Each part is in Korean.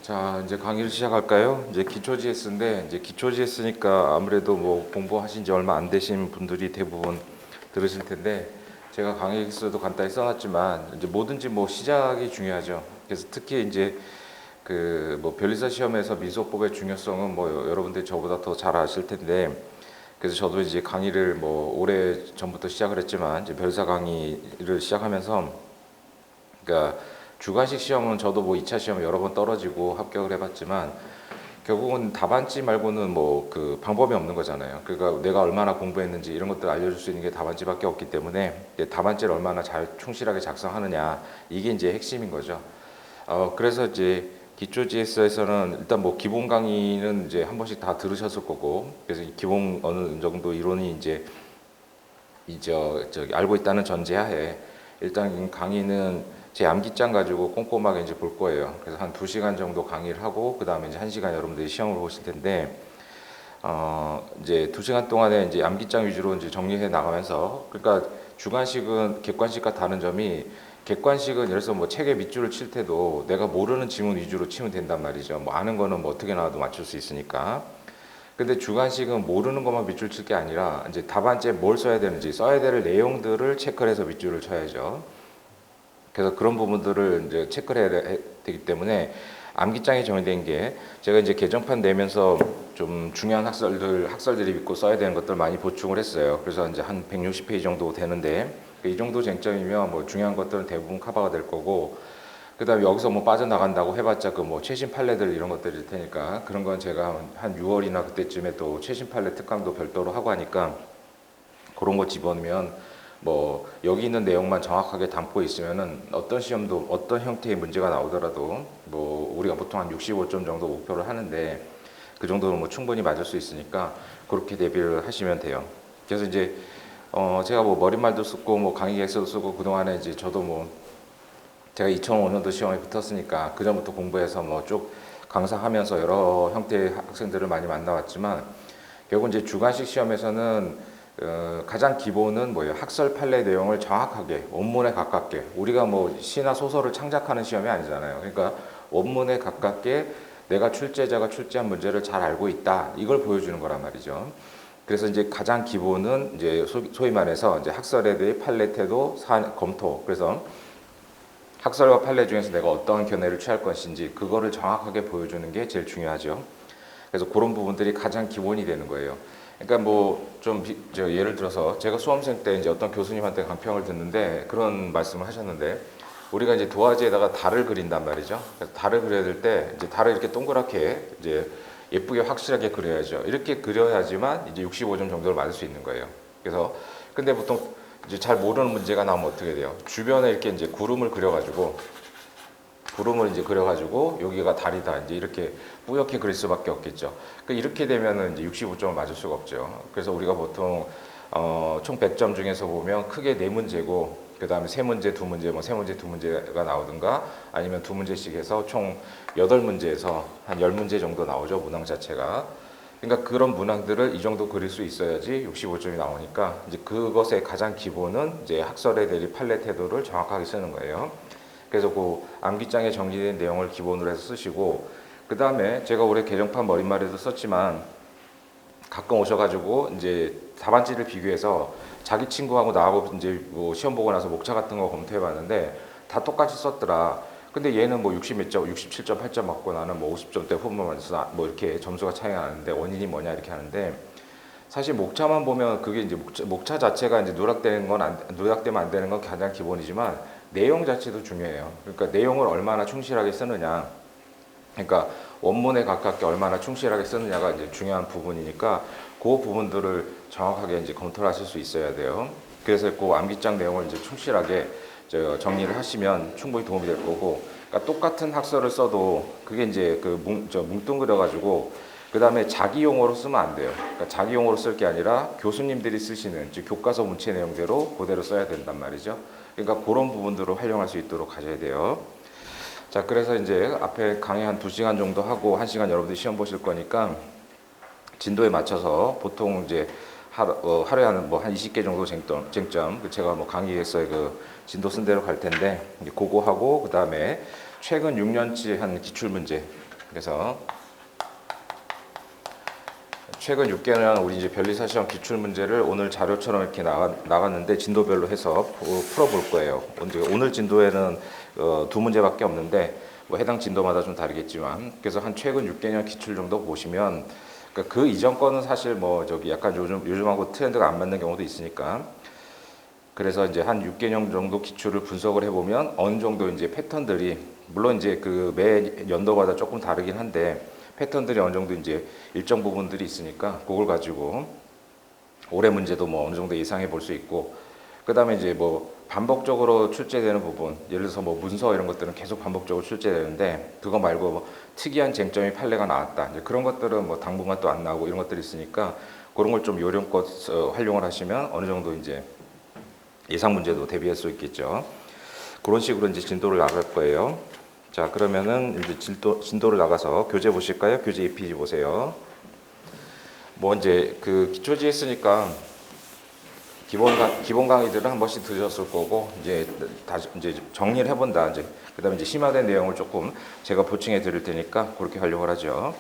자, 이제 강의를 시작할까요? 이제 기초 GS인데 이제 기초 GS니까 아무래도 뭐 공부하신 지 얼마 안 되신 분들이 대부분 들으실 텐데 제가 강의 기초도 간단히 써놨지만 이제 뭐든지 뭐 시작이 중요하죠. 그래서 특히 이제 그 뭐 변리사 시험에서 민소법의 중요성은 뭐 여러분들이 저보다 더 잘 아실 텐데 그래서 저도 이제 강의를 뭐 오래 전부터 시작을 했지만 이제 변리사 강의를 시작하면서 그러니까 주관식 시험은 저도 뭐 2차 시험 여러 번 떨어지고 합격을 해봤지만 결국은 답안지 말고는 뭐 그 방법이 없는 거잖아요. 그러니까 내가 얼마나 공부했는지 이런 것들 알려줄 수 있는 게 답안지밖에 없기 때문에 답안지를 얼마나 잘 충실하게 작성하느냐 이게 이제 핵심인 거죠. 그래서 이제 기초 GS에서는 일단 뭐 기본 강의는 이제 한 번씩 다 들으셨을 거고 그래서 기본 어느 정도 이론이 이제 저기 알고 있다는 전제하에 일단 강의는 제 암기장 가지고 꼼꼼하게 이제 볼 거예요. 그래서 한 2시간 정도 강의를 하고 그 다음에 이제 1시간 여러분들이 시험을 보실 텐데 이제 2시간 동안에 이제 암기장 위주로 이제 정리해 나가면서 그러니까 주관식은 객관식과 다른 점이 객관식은 예를 들어서 뭐 책에 밑줄을 칠 때도 내가 모르는 지문 위주로 치면 된단 말이죠. 뭐 아는 거는 뭐 어떻게 나와도 맞출 수 있으니까. 근데 주관식은 모르는 것만 밑줄 칠 게 아니라 이제 답안지에 뭘 써야 되는지 써야 될 내용들을 체크를 해서 밑줄을 쳐야죠. 그래서 그런 부분들을 이제 체크를 해야 되기 때문에 암기장이 정해진 게 제가 이제 개정판 내면서 좀 중요한 학설들이 있고 써야 되는 것들 많이 보충을 했어요. 그래서 이제 한 160페이지 정도 되는데 이 정도 쟁점이면 뭐 중요한 것들은 대부분 커버가 될 거고 그다음에 여기서 뭐 빠져나간다고 해봤자 그 뭐 최신 판례들 이런 것들일 테니까 그런 건 제가 한 6월이나 그때쯤에 또 최신 판례 특강도 별도로 하고 하니까 그런 거 집어넣으면 뭐 여기 있는 내용만 정확하게 담고 있으면은 어떤 시험도 어떤 형태의 문제가 나오더라도 뭐 우리가 보통 한 65점 정도 목표를 하는데 그 정도는 뭐 충분히 맞을 수 있으니까 그렇게 대비를 하시면 돼요. 그래서 이제 제가 뭐 머릿말도 쓰고 뭐 강의 계획서도 쓰고 그동안에 이제 저도 뭐 제가 2005년도 시험에 붙었으니까 그 전부터 공부해서 뭐 쭉 강사하면서 여러 형태의 학생들을 많이 만나왔지만 결국 이제 주관식 시험에서는 가장 기본은 뭐예요? 학설 판례 내용을 정확하게 원문에 가깝게 우리가 뭐 시나 소설을 창작하는 시험이 아니잖아요. 그러니까 원문에 가깝게 내가 출제자가 출제한 문제를 잘 알고 있다 이걸 보여주는 거란 말이죠. 그래서 이제 가장 기본은 이제 소위 말해서 이제 학설에 대해 판례 태도 검토. 그래서 학설과 판례 중에서 내가 어떠한 견해를 취할 것인지 그거를 정확하게 보여주는 게 제일 중요하죠. 그래서 그런 부분들이 가장 기본이 되는 거예요. 그러니까 뭐 좀 예를 들어서 제가 수험생 때 이제 어떤 교수님한테 강평을 듣는데 그런 말씀을 하셨는데 우리가 이제 도화지에다가 달을 그린단 말이죠. 그래서 달을 그려야 될 때 이제 달을 이렇게 동그랗게 이제 예쁘게 확실하게 그려야죠. 이렇게 그려야지만 이제 65점 정도를 맞을 수 있는 거예요. 그래서 근데 보통 이제 잘 모르는 문제가 나오면 어떻게 돼요? 주변에 이렇게 이제 구름을 이제 그려가지고 여기가 달이다 이제 이렇게 뿌옇게 그릴 수밖에 없겠죠. 이렇게 되면은 이제 65점을 맞을 수가 없죠. 그래서 우리가 보통 총 100점 중에서 보면 크게 4문제고 그 다음에 3문제, 2문제, 뭐 3문제, 2문제가 나오든가 아니면 2문제씩 해서 총 8문제에서 한 10문제 정도 나오죠. 문항 자체가. 그러니까 그런 문항들을 이 정도 그릴 수 있어야지 65점이 나오니까 이제 그것의 가장 기본은 이제 학설에 대리 판례 태도를 정확하게 쓰는 거예요. 그래서 그 암기장에 정리된 내용을 기본으로 해서 쓰시고 그 다음에 제가 올해 개정판 머릿말에도 썼지만 가끔 오셔가지고 이제 답안지를 비교해서 자기 친구하고 나하고 이제 뭐 시험 보고 나서 목차 같은 거 검토해봤는데 다 똑같이 썼더라. 근데 얘는 뭐 60 몇 점, 67점, 8점 맞고 나는 뭐 50점대 후반만 맞아서 뭐 이렇게 점수가 차이가 나는데 원인이 뭐냐 이렇게 하는데 사실 목차만 보면 그게 이제 목차 자체가 이제 누락되면 안 되는 건 가장 기본이지만 내용 자체도 중요해요. 그러니까 내용을 얼마나 충실하게 쓰느냐. 그러니까 원문에 가깝게 얼마나 충실하게 쓰느냐가 이제 중요한 부분이니까 그 부분들을 정확하게 이제 검토를 하실 수 있어야 돼요. 그래서 그 암기장 내용을 이제 충실하게 정리를 하시면 충분히 도움이 될 거고, 그러니까 똑같은 학설을 써도 그게 이제 뭉뚱그려 가지고 그 다음에 자기 용어로 쓰면 안 돼요. 그러니까 자기 용어로 쓸 게 아니라 교수님들이 쓰시는 즉 교과서 문체 내용대로 그대로 써야 된단 말이죠. 그러니까 그런 부분들을 활용할 수 있도록 하셔야 돼요. 자, 그래서 이제 앞에 강의 한 2시간 정도 하고 1시간 여러분들이 시험 보실 거니까 진도에 맞춰서 보통 이제 하루에 한 20개 정도 쟁점 제가 뭐 강의에서 그 진도 쓴 대로 갈 텐데 그거 하고 그 다음에 최근 6년치 한 기출 문제 그래서 최근 6개년 우리 이제 변리사 시험 기출 문제를 오늘 자료처럼 이렇게 나갔는데 진도별로 해서 풀어볼 거예요. 오늘 진도에는 두 문제밖에 없는데 뭐 해당 진도마다 좀 다르겠지만, 그래서 한 최근 6개년 기출 정도 보시면, 그러니까 그 이전 거는 사실 뭐 저기 약간 요즘하고 트렌드가 안 맞는 경우도 있으니까, 그래서 이제 한 6개년 정도 기출을 분석을 해보면 어느 정도 이제 패턴들이, 물론 이제 그 매 연도마다 조금 다르긴 한데 패턴들이 어느 정도 이제 일정 부분들이 있으니까 그걸 가지고 올해 문제도 뭐 어느 정도 예상해 볼 수 있고, 그다음에 이제 뭐 반복적으로 출제되는 부분, 예를 들어서 뭐 문서 이런 것들은 계속 반복적으로 출제되는데 그거 말고 뭐 특이한 쟁점이 판례가 나왔다, 이제 그런 것들은 뭐 당분간 또 안 나오고 이런 것들이 있으니까 그런 걸 좀 요령껏 활용을 하시면 어느 정도 이제 예상 문제도 대비할 수 있겠죠. 그런 식으로 이제 진도를 나갈 거예요. 자, 그러면은 이제 진도를 나가서 교재 보실까요? 교재 2페이지 보세요. 뭐 이제 그 기초지 했으니까 기본 강의들은 한 번씩 들으셨을 거고, 이제 다시 이제 정리를 해본다. 이제 그다음에 이제 심화된 내용을 조금 제가 보충해 드릴 테니까 그렇게 활용을 하죠.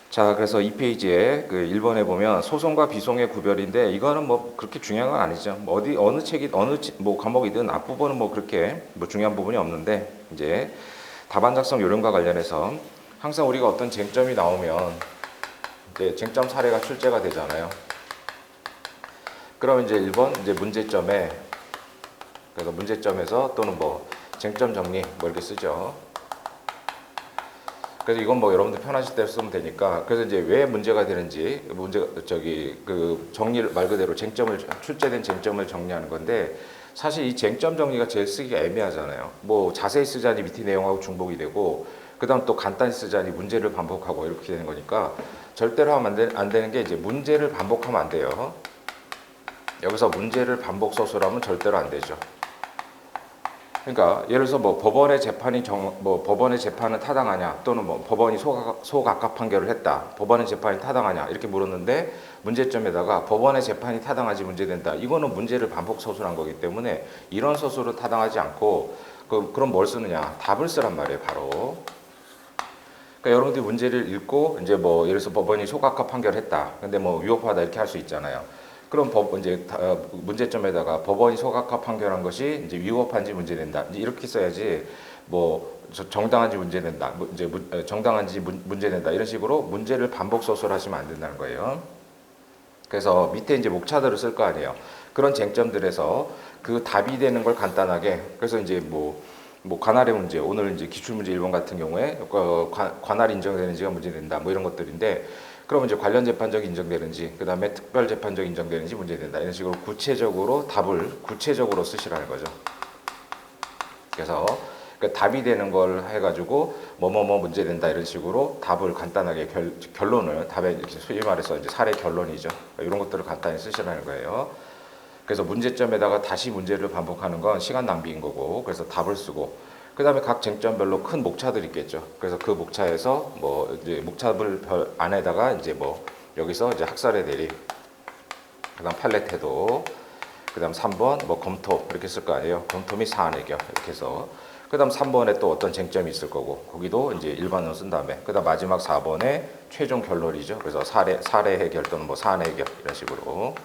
자, 그래서 2페이지에 그 1번에 보면 소송과 비송의 구별인데, 이거는 뭐 그렇게 중요한 건 아니죠. 뭐 어느 책이 뭐 과목이든 앞부분은 뭐 그렇게 뭐 중요한 부분이 없는데, 이제 답안 작성 요령과 관련해서 항상 우리가 어떤 쟁점이 나오면 이제 쟁점 사례가 출제가 되잖아요. 그럼 이제 1번 이제 문제점에, 그래서 문제점에서 또는 뭐 쟁점 정리 뭐 이렇게 쓰죠. 그래서 이건 뭐 여러분들 편하실 때 쓰면 되니까, 그래서 이제 왜 문제가 되는지, 그 정리를 말 그대로 출제된 쟁점을 정리하는 건데, 사실 이 쟁점 정리가 제일 쓰기가 애매하잖아요. 뭐 자세히 쓰자니 밑에 내용하고 중복이 되고, 그다음 또 간단히 쓰자니 문제를 반복하고 이렇게 되는 거니까 절대로 하면 안 되는 게, 이제 문제를 반복하면 안 돼요. 여기서 문제를 반복 서술하면 절대로 안 되죠. 그러니까 예를 들어서 뭐 법원의 재판은 타당하냐, 또는 뭐 법원이 소각각 판결을 했다, 법원의 재판이 타당하냐 이렇게 물었는데 문제점에다가 법원의 재판이 타당하지 문제된다, 이거는 문제를 반복 서술한 거기 때문에 이런 서술은 타당하지 않고, 그럼 뭘 쓰느냐, 답을 쓰란 말이에요, 바로. 그러니까 여러분들이 문제를 읽고 이제 뭐 예를 들어서 법원이 소각각 판결했다, 근데 뭐 위법하다 이렇게 할 수 있잖아요. 그럼 문제점에다가 법원이 소각각 판결한 것이 이제 위법한지 문제된다, 이제 이렇게 써야지, 뭐 정당한지 문제된다, 정당한지 문제된다 이런 식으로 문제를 반복 서술하시면 안 된다는 거예요. 그래서 밑에 이제 목차들을 쓸 거 아니에요. 그런 쟁점들에서 그 답이 되는 걸 간단하게, 그래서 이제 뭐 관할의 문제, 오늘 이제 기출문제 1번 같은 경우에 관할 인정되는지가 문제된다, 뭐 이런 것들인데, 그러면 이제 관련 재판적 인정되는지, 그 다음에 특별 재판적 인정되는지 문제된다, 이런 식으로 구체적으로 답을 구체적으로 쓰시라는 거죠. 그래서 그 답이 되는 걸 해가지고 뭐뭐뭐 문제된다 이런 식으로 답을 간단하게 결론을, 답에 소위 말해서 이제 사례 결론이죠. 이런 것들을 간단히 쓰시라는 거예요. 그래서 문제점에다가 다시 문제를 반복하는 건 시간 낭비인 거고, 그래서 답을 쓰고, 그 다음에 각 쟁점별로 큰 목차들이 있겠죠. 그래서 그 목차에서 뭐 이제 목차별 안에다가 이제 뭐 여기서 이제 학살의 대리, 그 다음 판례 태도, 그 다음 3번 뭐 검토 이렇게 쓸 거 아니에요. 검토 및 사안 해결 이렇게 해서, 그 다음 3번에 또 어떤 쟁점이 있을 거고, 거기도 이제 일반으로 쓴 다음에, 그 다음 마지막 4번에 최종 결론이죠. 그래서 사례 해결 또는 뭐 사안 해결 이런 식으로.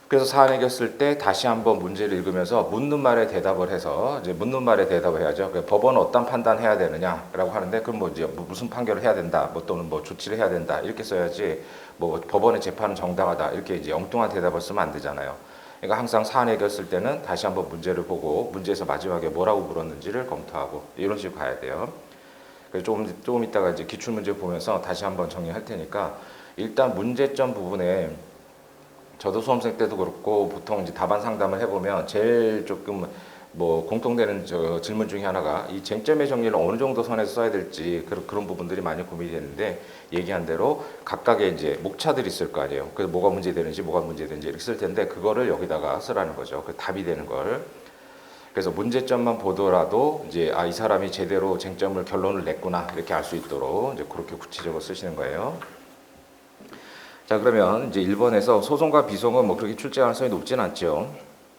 그래서 사안 해결 쓸 때 다시 한번 문제를 읽으면서 묻는 말에 대답을 해서, 이제 묻는 말에 대답을 해야죠. 법원은 어떤 판단해야 되느냐라고 하는데, 그럼 뭐 이제 무슨 판결을 해야 된다, 뭐 또는 뭐 조치를 해야 된다 이렇게 써야지, 뭐 법원의 재판은 정당하다 이렇게 이제 엉뚱한 대답을 쓰면 안 되잖아요. 그러니까 항상 사안 해결 쓸 때는 다시 한번 문제를 보고 문제에서 마지막에 뭐라고 물었는지를 검토하고 이런 식으로 가야 돼요. 그래서 조금 이따가 이제 기출 문제 보면서 다시 한번 정리할 테니까, 일단 문제점 부분에 저도 수험생 때도 그렇고 보통 이제 답안 상담을 해보면 제일 조금 뭐 공통되는 질문 중에 하나가, 이 쟁점의 정리를 어느 정도 선에서 써야 될지 그런 부분들이 많이 고민이 되는데, 얘기한 대로 각각의 이제 목차들이 있을 거 아니에요. 그래서 뭐가 문제되는지 이렇게 쓸 텐데, 그거를 여기다가 쓰라는 거죠. 그 답이 되는 걸. 그래서 문제점만 보더라도 이제 이 사람이 제대로 쟁점을 결론을 냈구나 이렇게 알 수 있도록 이제 그렇게 구체적으로 쓰시는 거예요. 자, 그러면 이제 1번에서 소송과 비송은 뭐 그렇게 출제 가능성이 높진 않죠.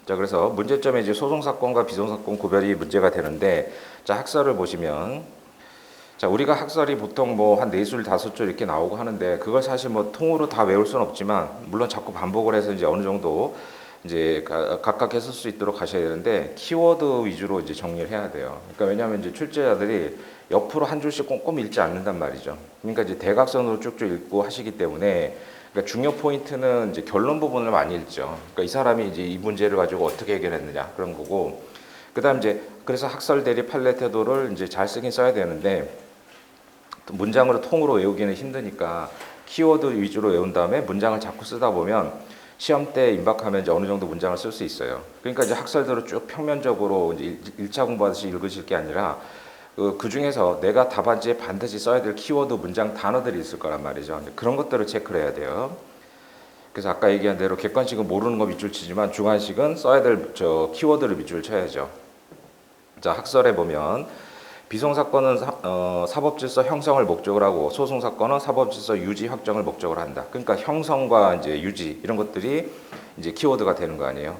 자, 그래서 문제점에 이제 소송 사건과 비송 사건 구별이 문제가 되는데, 자, 학설을 보시면, 자, 우리가 학설이 보통 뭐 한 네 줄, 다섯 줄 이렇게 나오고 하는데 그걸 사실 뭐 통으로 다 외울 수는 없지만 물론 자꾸 반복을 해서 이제 어느 정도 이제 각각 했을 수 있도록 하셔야 되는데 키워드 위주로 이제 정리를 해야 돼요. 그러니까 왜냐하면 이제 출제자들이 옆으로 한 줄씩 꼼꼼히 읽지 않는단 말이죠. 그러니까 이제 대각선으로 쭉쭉 읽고 하시기 때문에 그러니까 중요 포인트는 이제 결론 부분을 많이 읽죠. 그러니까 이 사람이 이제 이 문제를 가지고 어떻게 해결했느냐 그런 거고. 그다음 이제 그래서 학설 대리 판례 태도를 이제 잘 쓰긴 써야 되는데 문장으로 통으로 외우기는 힘드니까 키워드 위주로 외운 다음에 문장을 자꾸 쓰다 보면 시험 때 임박하면 이제 어느 정도 문장을 쓸 수 있어요. 그러니까 이제 학설대로 쭉 평면적으로 이제 1차 공부하듯이 읽으실 게 아니라 그 중에서 내가 답안지에 반드시 써야 될 키워드 문장 단어들이 있을 거란 말이죠. 그런 것들을 체크를 해야 돼요. 그래서 아까 얘기한 대로 객관식은 모르는 거 밑줄 치지만 주관식은 써야 될 키워드를 밑줄 쳐야죠. 자, 학설에 보면 비송사건은 사법질서 형성을 목적으로 하고 소송사건은 사법질서 유지 확정을 목적으로 한다. 그러니까 형성과 이제 유지 이런 것들이 이제 키워드가 되는 거 아니에요.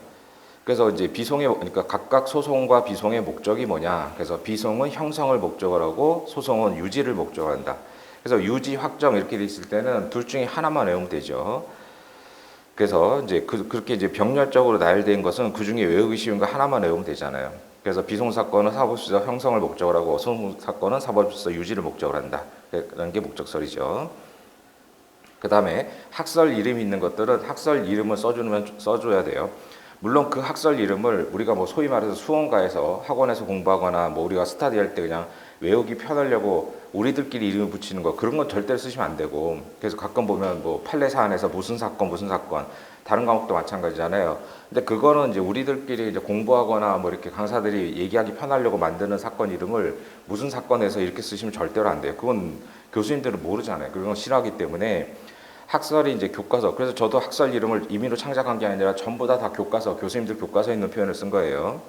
그래서 이제 그러니까 각각 소송과 비송의 목적이 뭐냐. 그래서 비송은 형성을 목적으로 하고 소송은 유지를 목적으로 한다. 그래서 유지 확정 이렇게 돼 있을 때는 둘 중에 하나만 외우면 되죠. 그래서 이제 그렇게 이제 병렬적으로 나열된 것은 그 중에 외우기 쉬운 거 하나만 외우면 되잖아요. 그래서 비송사건은 사법질서 형성을 목적으로 하고 소송사건은 사법질서 유지를 목적으로 한다. 그런 게 목적설이죠. 그 다음에 학설 이름이 있는 것들은 학설 이름을 써줘야 돼요. 물론 그 학설 이름을 우리가 뭐 소위 말해서 수험가에서 학원에서 공부하거나 뭐 우리가 스터디 할 때 그냥 외우기 편하려고 우리들끼리 이름을 붙이는 거 그런 건 절대로 쓰시면 안 되고 그래서 가끔 보면 뭐 판례 사안에서 무슨 사건 다른 과목도 마찬가지잖아요. 근데 그거는 이제 우리들끼리 이제 공부하거나 뭐 이렇게 강사들이 얘기하기 편하려고 만드는 사건 이름을 무슨 사건에서 이렇게 쓰시면 절대로 안 돼요. 그건 교수님들은 모르잖아요. 그런 건 싫어하기 때문에 학설이 이제 교과서. 그래서 저도 학설 이름을 임의로 창작한 게 아니라 전부 다 교과서, 교수님들 교과서에 있는 표현을 쓴 거예요.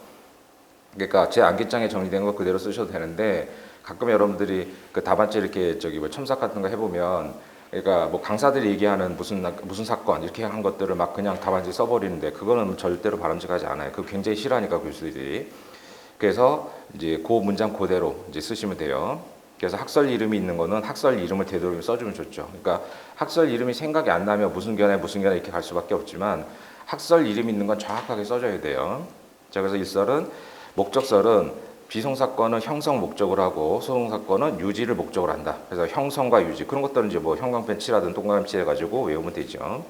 그러니까 제 암기장에 정리된 거 그대로 쓰셔도 되는데 가끔 여러분들이 그 답안지 이렇게 뭐 첨삭 같은 거 해보면 그러니까 뭐 강사들이 얘기하는 무슨 사건 이렇게 한 것들을 막 그냥 답안지 써버리는데 그거는 절대로 바람직하지 않아요. 그거 굉장히 싫어하니까 교수들이. 그래서 이제 그 문장 그대로 이제 쓰시면 돼요. 그래서 학설 이름이 있는 거는 학설 이름을 되도록 써주면 좋죠. 그러니까 학설 이름이 생각이 안 나면 무슨 견해 이렇게 갈 수밖에 없지만 학설 이름이 있는 건 정확하게 써줘야 돼요. 자, 그래서 일설은 목적설은 비송사건은 형성 목적으로 하고 소송사건은 유지를 목적으로 한다. 그래서 형성과 유지 그런 것들은 이제 뭐 형광펜 칠하든 동그라미 칠해가지고 외우면 되죠.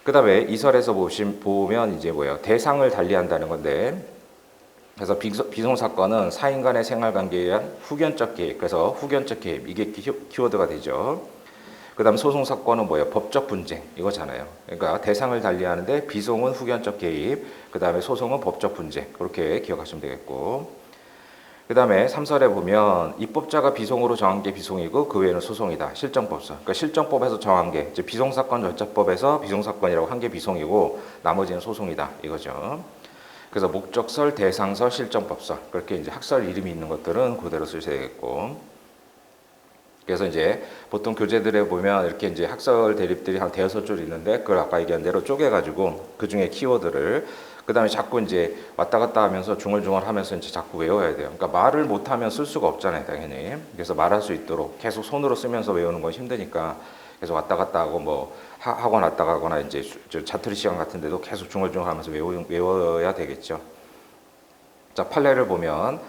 그 다음에 이설에서 보면 이제 대상을 달리한다는 건데 그래서 비송사건은 사인 간의 생활관계에 의한 후견적 개입 그래서 후견적 개입 이게 키워드가 되죠. 그 다음 소송사건은 법적 분쟁 이거잖아요. 그러니까 대상을 달리하는데 비송은 후견적 개입 그 다음에 소송은 법적 분쟁 그렇게 기억하시면 되겠고 그 다음에 3설에 보면 입법자가 비송으로 정한 게 비송이고 그 외에는 소송이다. 실정법설. 그러니까 실정법에서 정한 게 이제 비송사건 절차법에서 비송사건이라고 한 게 비송이고 나머지는 소송이다. 이거죠. 그래서 목적설, 대상설, 실정법설 그렇게 이제 학설 이름이 있는 것들은 그대로 쓰셔야겠고. 그래서 이제 보통 교재들에 보면 이렇게 이제 학설 대립들이 한 대여섯 줄 있는데 그걸 아까 얘기한 대로 쪼개가지고 그 중에 키워드를 그 다음에 자꾸 이제 왔다 갔다 하면서 중얼중얼 하면서 이제 자꾸 외워야 돼요. 그러니까 말을 못하면 쓸 수가 없잖아요, 당연히. 그래서 말할 수 있도록 계속 손으로 쓰면서 외우는 건 힘드니까 계속 왔다 갔다 하고 뭐 학원 왔다 가거나 이제 자투리 시간 같은 데도 계속 중얼중얼 하면서 외워야 되겠죠. 자, 판례를 보면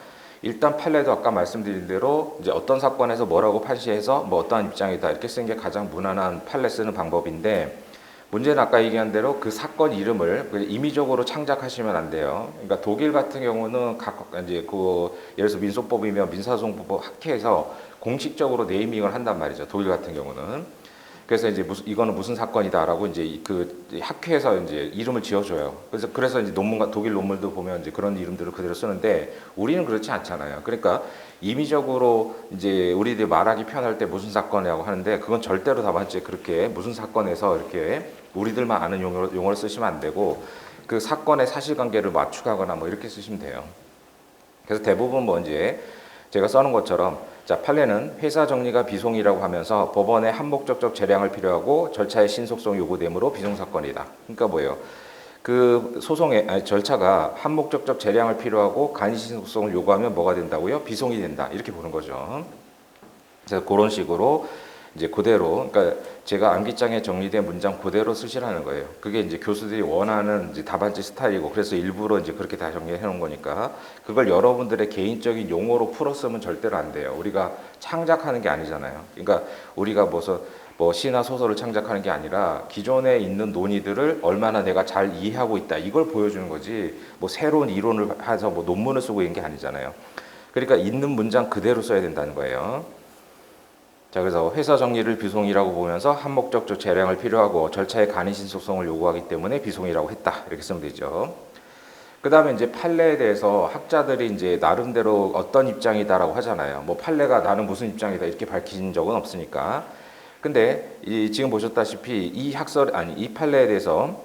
일단 판례도 아까 말씀드린 대로 이제 어떤 사건에서 뭐라고 판시해서 뭐 어떠한 입장이다 이렇게 쓰는 게 가장 무난한 판례 쓰는 방법인데 문제는 아까 얘기한 대로 그 사건 이름을 임의적으로 창작하시면 안 돼요. 그러니까 독일 같은 경우는 이제 예를 들어서 민소법이면 민사소송법 학회에서 공식적으로 네이밍을 한단 말이죠. 독일 같은 경우는. 그래서 이제 이거는 무슨 사건이다라고 이제 그 학회에서 이제 이름을 지어줘요. 그래서 이제 독일 논문도 보면 이제 그런 이름들을 그대로 쓰는데 우리는 그렇지 않잖아요. 그러니까 임의적으로 이제 우리들이 말하기 편할 때 무슨 사건이라고 하는데 그건 절대로 답안지에 그렇게 무슨 사건에서 이렇게 우리들만 아는 용어를 쓰시면 안 되고 그 사건의 사실관계를 맞추거나 뭐 이렇게 쓰시면 돼요. 그래서 대부분 뭐 이제 제가 써놓은 것처럼 자, 판례는 회사 정리가 비송이라고 하면서 법원의 한목적적 재량을 필요하고 절차의 신속성 요구되므로 비송사건이다. 그러니까 뭐예요? 그 소송의 절차가 한목적적 재량을 필요하고 간이 신속성을 요구하면 뭐가 된다고요? 비송이 된다. 이렇게 보는 거죠. 그래서 그런 식으로 이제 그대로, 그러니까 제가 암기장에 정리된 문장 그대로 쓰시라는 거예요. 그게 이제 교수들이 원하는 이제 답안지 스타일이고, 그래서 일부러 이제 그렇게 다 정리해 놓은 거니까 그걸 여러분들의 개인적인 용어로 풀었으면 절대로 안 돼요. 우리가 창작하는 게 아니잖아요. 그러니까 우리가 뭐 시나 소설을 창작하는 게 아니라 기존에 있는 논의들을 얼마나 내가 잘 이해하고 있다, 이걸 보여주는 거지, 뭐 새로운 이론을 해서 뭐 논문을 쓰고 이런 게 아니잖아요. 그러니까 있는 문장 그대로 써야 된다는 거예요. 자, 그래서 회사 정리를 비송이라고 보면서 한목적적 재량을 필요하고 절차의 간이신 소송을 요구하기 때문에 비송이라고 했다, 이렇게 쓰면 되죠. 그 다음에 이제 판례에 대해서 학자들이 이제 나름대로 어떤 입장이다라고 하잖아요. 뭐 판례가 나는 무슨 입장이다 이렇게 밝힌 적은 없으니까. 근데 지금 보셨다시피 이 판례에 대해서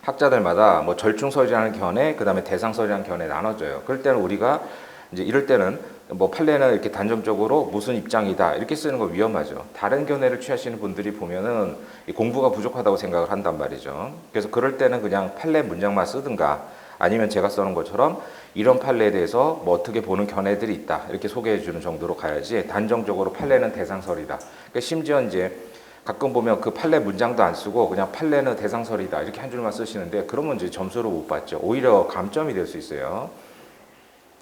학자들마다 뭐 절충설이라는 견해, 그 다음에 대상설이라는 견해 나눠져요. 그럴 때는 우리가 이제 이럴 때는 뭐 판례는 이렇게 단정적으로 무슨 입장이다 이렇게 쓰는 거 위험하죠. 다른 견해를 취하시는 분들이 보면은 공부가 부족하다고 생각을 한단 말이죠. 그래서 그럴 때는 그냥 판례 문장만 쓰든가, 아니면 제가 써놓은 것처럼 이런 판례에 대해서 뭐 어떻게 보는 견해들이 있다 이렇게 소개해 주는 정도로 가야지, 단정적으로 판례는 대상설이다. 그러니까 심지어 이제 가끔 보면 그 판례 문장도 안 쓰고 그냥 판례는 대상설이다 이렇게 한 줄만 쓰시는데, 그러면 이제 점수를 못 받죠. 오히려 감점이 될 수 있어요.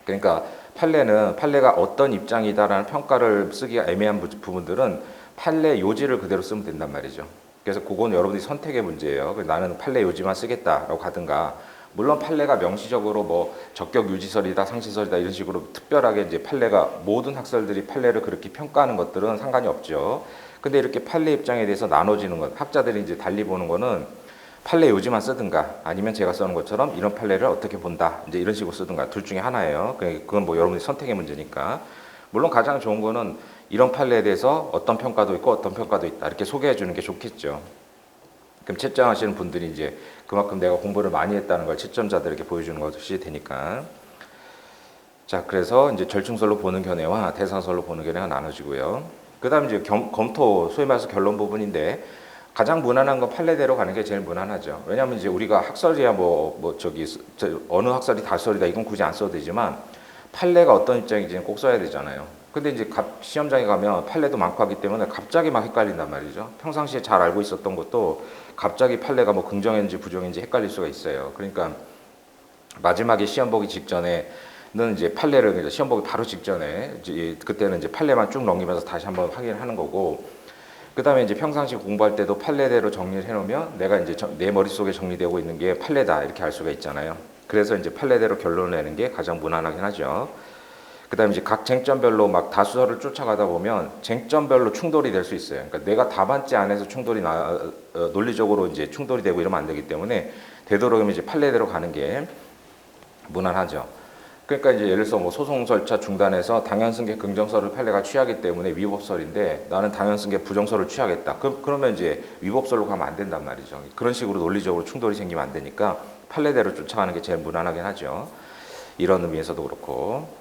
그러니까 판례가 어떤 입장이다라는 평가를 쓰기가 애매한 부분들은 판례 요지를 그대로 쓰면 된단 말이죠. 그래서 그건 여러분들이 선택의 문제예요. 나는 판례 요지만 쓰겠다라고 하든가, 물론 판례가 명시적으로 뭐 적격 유지설이다, 상시설이다 이런 식으로 특별하게 이제 판례가 모든 학설들이 판례를 그렇게 평가하는 것들은 상관이 없죠. 근데 이렇게 판례 입장에 대해서 나눠지는 것, 학자들이 이제 달리 보는 거는 판례 요지만 쓰든가, 아니면 제가 써는 것처럼 이런 판례를 어떻게 본다 이제 이런 식으로 쓰든가, 둘 중에 하나예요. 그건 뭐 여러분의 선택의 문제니까. 물론 가장 좋은 거는 이런 판례에 대해서 어떤 평가도 있고 어떤 평가도 있다 이렇게 소개해 주는 게 좋겠죠. 그럼 채점하시는 분들이 이제 그만큼 내가 공부를 많이 했다는 걸 채점자들에게 보여주는 것이 되니까. 자, 그래서 이제 절충설로 보는 견해와 대상설로 보는 견해가 나눠지고요. 그 다음 이제 검토, 소위 말해서 결론 부분인데, 가장 무난한 건 판례대로 가는 게 제일 무난하죠. 왜냐하면 이제 우리가 학설이야 어느 학설이 다설이다 이건 굳이 안 써도 되지만, 판례가 어떤 입장인지는 꼭 써야 되잖아요. 근데 이제 시험장에 가면 판례도 많고 하기 때문에 갑자기 막 헷갈린단 말이죠. 평상시에 잘 알고 있었던 것도 갑자기 판례가 뭐 긍정인지 부정인지 헷갈릴 수가 있어요. 그러니까 마지막에 시험 보기 직전에는 이제 판례를 시험 보기 바로 직전에 이제 그때는 이제 판례만 쭉 넘기면서 다시 한번 확인하는 거고, 그 다음에 이제 평상시 공부할 때도 판례대로 정리를 해놓으면 내가 이제 내 머릿속에 정리되고 있는 게 판례다 이렇게 알 수가 있잖아요. 그래서 이제 판례대로 결론을 내는 게 가장 무난하긴 하죠. 그 다음에 이제 각 쟁점별로 막 다수설을 쫓아가다 보면 쟁점별로 충돌이 될 수 있어요. 그러니까 내가 답안지 안에서 논리적으로 이제 충돌이 되고 이러면 안 되기 때문에 되도록이면 이제 판례대로 가는 게 무난하죠. 그러니까 이제 예를 들어서 뭐 소송 절차 중단해서 당연승계 긍정설을 판례가 취하기 때문에 위법설인데 나는 당연승계 부정설을 취하겠다. 그러면 이제 위법설로 가면 안 된단 말이죠. 그런 식으로 논리적으로 충돌이 생기면 안 되니까 판례대로 쫓아가는 게 제일 무난하긴 하죠. 이런 의미에서도 그렇고.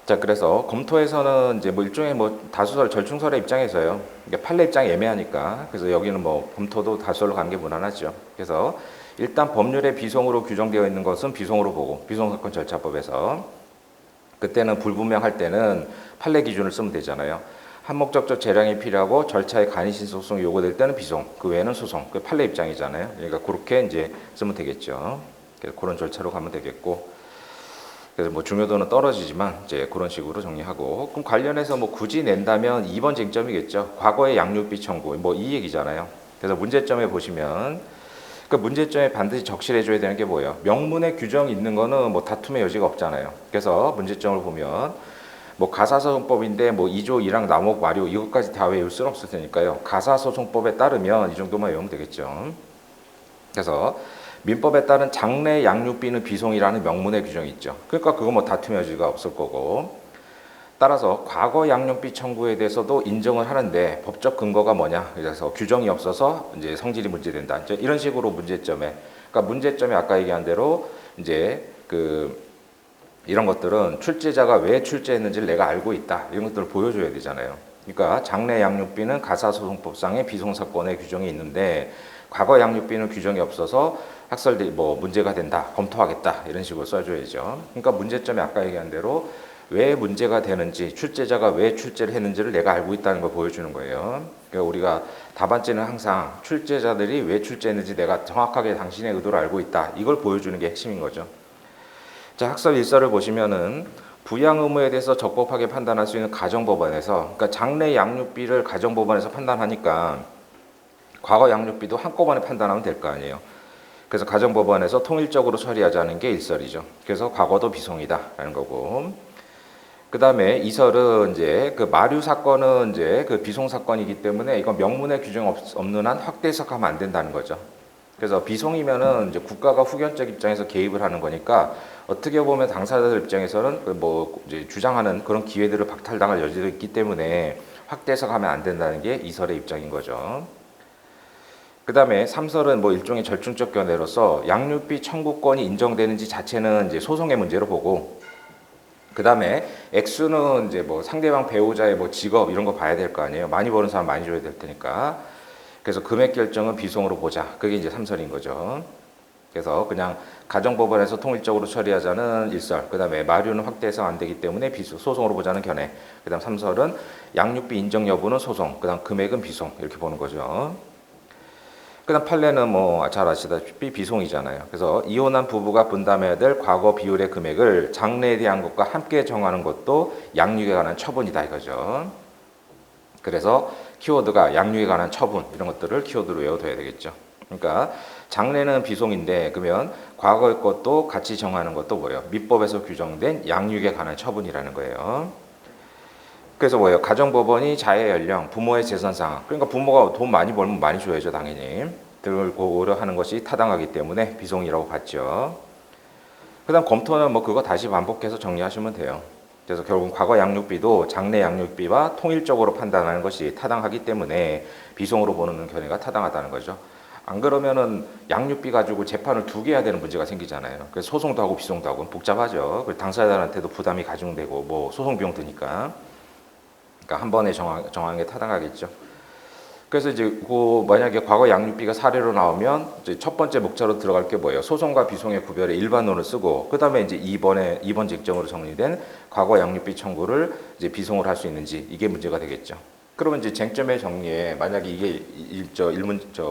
자, 그래서 검토에서는 이제 뭐 일종의 뭐 다수설, 절충설의 입장에서요. 그러니까 판례 입장이 애매하니까. 그래서 여기는 뭐 검토도 다수설로 가는 게 무난하죠. 그래서 일단 법률에 비송으로 규정되어 있는 것은 비송으로 보고, 비송사건 절차법에서 그때는 불분명할 때는 판례 기준을 쓰면 되잖아요. 한목적적 재량이 필요하고 절차의 간이신 소송이 요구될 때는 비송, 그 외에는 소송. 그 판례 입장이잖아요. 그러니까 그렇게 이제 쓰면 되겠죠. 그래서 그런 절차로 가면 되겠고. 그래서 뭐 중요도는 떨어지지만 이제 그런 식으로 정리하고, 그럼 관련해서 뭐 굳이 낸다면 2번 쟁점이겠죠. 과거의 양육비 청구, 뭐 이 얘기잖아요. 그래서 문제점에 보시면 그 문제점에 반드시 적실해줘야 되는 게 뭐예요? 명문의 규정이 있는 거는 뭐 다툼의 여지가 없잖아요. 그래서 문제점을 보면 뭐 가사소송법인데 뭐 2조 1항 남목 와료 이것까지 다 외울 수는 없을 테니까요. 가사소송법에 따르면 이 정도만 외우면 되겠죠. 그래서 민법에 따른 장래 양육비는 비송이라는 명문의 규정이 있죠. 그러니까 그거 뭐 다툼의 여지가 없을 거고, 따라서 과거 양육비 청구에 대해서도 인정을 하는데 법적 근거가 뭐냐? 그래서 규정이 없어서 이제 성질이 문제된다. 이제 이런 식으로 문제점에, 그러니까 문제점에 아까 얘기한 대로 이제 이런 것들은 출제자가 왜 출제했는지를 내가 알고 있다. 이런 것들을 보여줘야 되잖아요. 그러니까 장래 양육비는 가사소송법상의 비송사건의 규정이 있는데 과거 양육비는 규정이 없어서 학설들이 뭐 문제가 된다, 검토하겠다 이런 식으로 써줘야죠. 그러니까 문제점이 아까 얘기한 대로 왜 문제가 되는지, 출제자가 왜 출제를 했는지를 내가 알고 있다는 걸 보여주는 거예요. 그러니까 우리가 답안지는 항상 출제자들이 왜 출제했는지 내가 정확하게 당신의 의도를 알고 있다. 이걸 보여주는 게 핵심인 거죠. 자, 학습 일서를 보시면은 부양 의무에 대해서 적법하게 판단할 수 있는 가정법원에서, 그러니까 장래 양육비를 가정법원에서 판단하니까 과거 양육비도 한꺼번에 판단하면 될 거 아니에요. 그래서 가정법원에서 통일적으로 처리하자는 게 일설이죠. 그래서 과거도 비송이다라는 거고. 그 다음에 이설은 이제 그 마류 사건은 이제 그 비송 사건이기 때문에 이건 명문의 규정 없는 한 확대 해석하면 안 된다는 거죠. 그래서 비송이면은 이제 국가가 후견적 입장에서 개입을 하는 거니까 어떻게 보면 당사자들 입장에서는 뭐 이제 주장하는 그런 기회들을 박탈당할 여지도 있기 때문에 확대 해석하면 안 된다는 게 이설의 입장인 거죠. 그 다음에 3설은 뭐 일종의 절충적 견해로서 양육비 청구권이 인정되는지 자체는 이제 소송의 문제로 보고, 그 다음에 액수는 이제 뭐 상대방 배우자의 뭐 직업 이런 거 봐야 될 거 아니에요. 많이 버는 사람 많이 줘야 될 테니까. 그래서 금액 결정은 비송으로 보자. 그게 이제 3설인 거죠. 그래서 그냥 가정법원에서 통일적으로 처리하자는 일설, 그 다음에 마류는 확대해서 안 되기 때문에 소송으로 보자는 견해, 그 다음 3설은 양육비 인정 여부는 소송, 그 다음 금액은 비송, 이렇게 보는 거죠. 그 다음 판례는 뭐 잘 아시다시피 비송이잖아요. 그래서 이혼한 부부가 분담해야 될 과거 비율의 금액을 장래에 대한 것과 함께 정하는 것도 양육에 관한 처분이다 이거죠. 그래서 키워드가 양육에 관한 처분, 이런 것들을 키워드로 외워둬야 되겠죠. 그러니까 장래는 비송인데 그러면 과거의 것도 같이 정하는 것도 뭐예요? 민법에서 규정된 양육에 관한 처분이라는 거예요. 그래서 뭐예요? 가정법원이 자해 연령, 부모의 재산 상황. 그러니까 부모가 돈 많이 벌면 많이 줘야죠, 당연히. 등을 고려하는 것이 타당하기 때문에 비송이라고 봤죠. 그다음 검토는 뭐 그거 다시 반복해서 정리하시면 돼요. 그래서 결국 과거 양육비도 장래 양육비와 통일적으로 판단하는 것이 타당하기 때문에 비송으로 보는 견해가 타당하다는 거죠. 안 그러면은 양육비 가지고 재판을 2개 해야 되는 문제가 생기잖아요. 그래서 소송도 하고 비송도 하고 복잡하죠. 당사자들한테도 부담이 가중되고 뭐 소송 비용 드니까. 그러니까 한 번에 정하는 게 타당하겠죠. 그래서 이제 그 만약에 과거 양육비가 사례로 나오면 이제 첫 번째 목차로 들어갈 게 뭐예요? 소송과 비송의 구별에 일반론을 쓰고, 그 다음에 이제 이번 쟁점으로 정리된 과거 양육비 청구를 이제 비송을 할 수 있는지, 이게 문제가 되겠죠. 그러면 이제 쟁점의 정리에 만약에 이게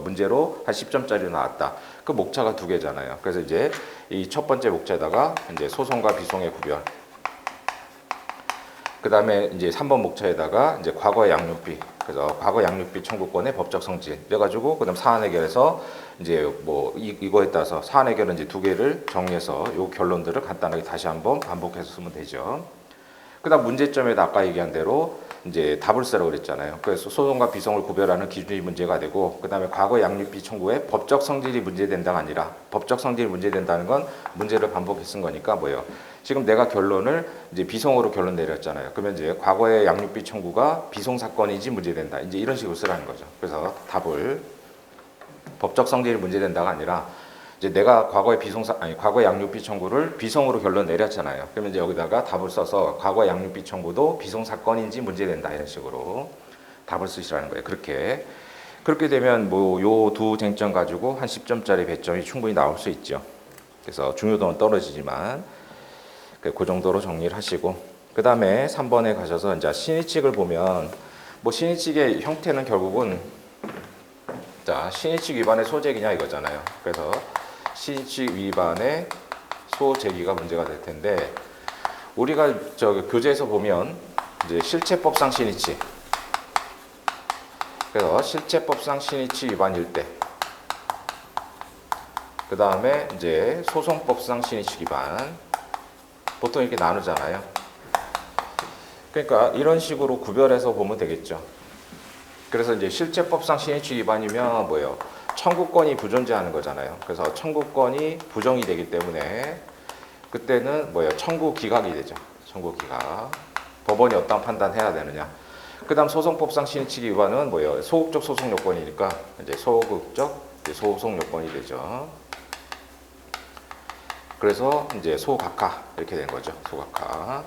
문제로 한 10점짜리 나왔다. 그 목차가 2개잖아요. 그래서 이제 이 첫 번째 목차에다가 이제 소송과 비송의 구별. 그 다음에 이제 3번 목차에다가 이제 과거 양육비. 그래서 과거 양육비 청구권의 법적 성질. 그래가지고 그다음 사안 해결에서 이제 뭐 이거에 따라서 사안 해결은 이제 2개를 정리해서 요 결론들을 간단하게 다시 한번 반복해서 쓰면 되죠. 그다음 문제점에다 아까 얘기한 대로 이제 답을 쓰라고 그랬잖아요. 그래서 소송과 비송을 구별하는 기준이 문제가 되고, 그다음에 과거 양육비 청구의 법적 성질이 문제된다가 아니라, 법적 성질이 문제된다는 건 문제를 반복해 쓴 거니까 뭐예요? 지금 내가 결론을 이제 비송으로 결론 내렸잖아요. 그러면 이제 과거의 양육비 청구가 비송 사건인지 문제된다. 이제 이런 식으로 쓰라는 거죠. 그래서 답을 법적 성질이 문제된다가 아니라 이제 내가 과거 양육비 청구를 비송으로 결론 내렸잖아요. 그러면 이제 여기다가 답을 써서 과거 양육비 청구도 비송 사건인지 문제된다, 이런 식으로 답을 쓰시라는 거예요. 그렇게 되면 뭐 요 2 쟁점 가지고 한 10점짜리 배점이 충분히 나올 수 있죠. 그래서 중요도는 떨어지지만 그 정도로 정리를 하시고, 그 다음에 3번에 가셔서 이제 신의칙을 보면 뭐 신의칙의 형태는 결국은 자, 신의칙 위반의 소재기냐 이거잖아요. 그래서 신의칙 위반의 소재기가 문제가 될 텐데, 우리가 교재에서 보면 이제 실체법상 신의칙, 그래서 실체법상 신의칙 위반일 때, 그 다음에 이제 소송법상 신의칙 위반, 보통 이렇게 나누잖아요. 그러니까 이런 식으로 구별해서 보면 되겠죠. 그래서 이제 실체법상 신의칙 위반이면 뭐예요? 청구권이 부존재하는 거잖아요. 그래서 청구권이 부정이 되기 때문에 그때는 뭐예요? 청구 기각이 되죠. 청구 기각. 법원이 어떤 판단해야 되느냐. 그다음 소송법상 신의칙 위반은 뭐예요? 소극적 소송 요건이니까 이제 소극적 소송 요건이 되죠. 그래서 이제 소각하 이렇게 된 거죠. 소각하.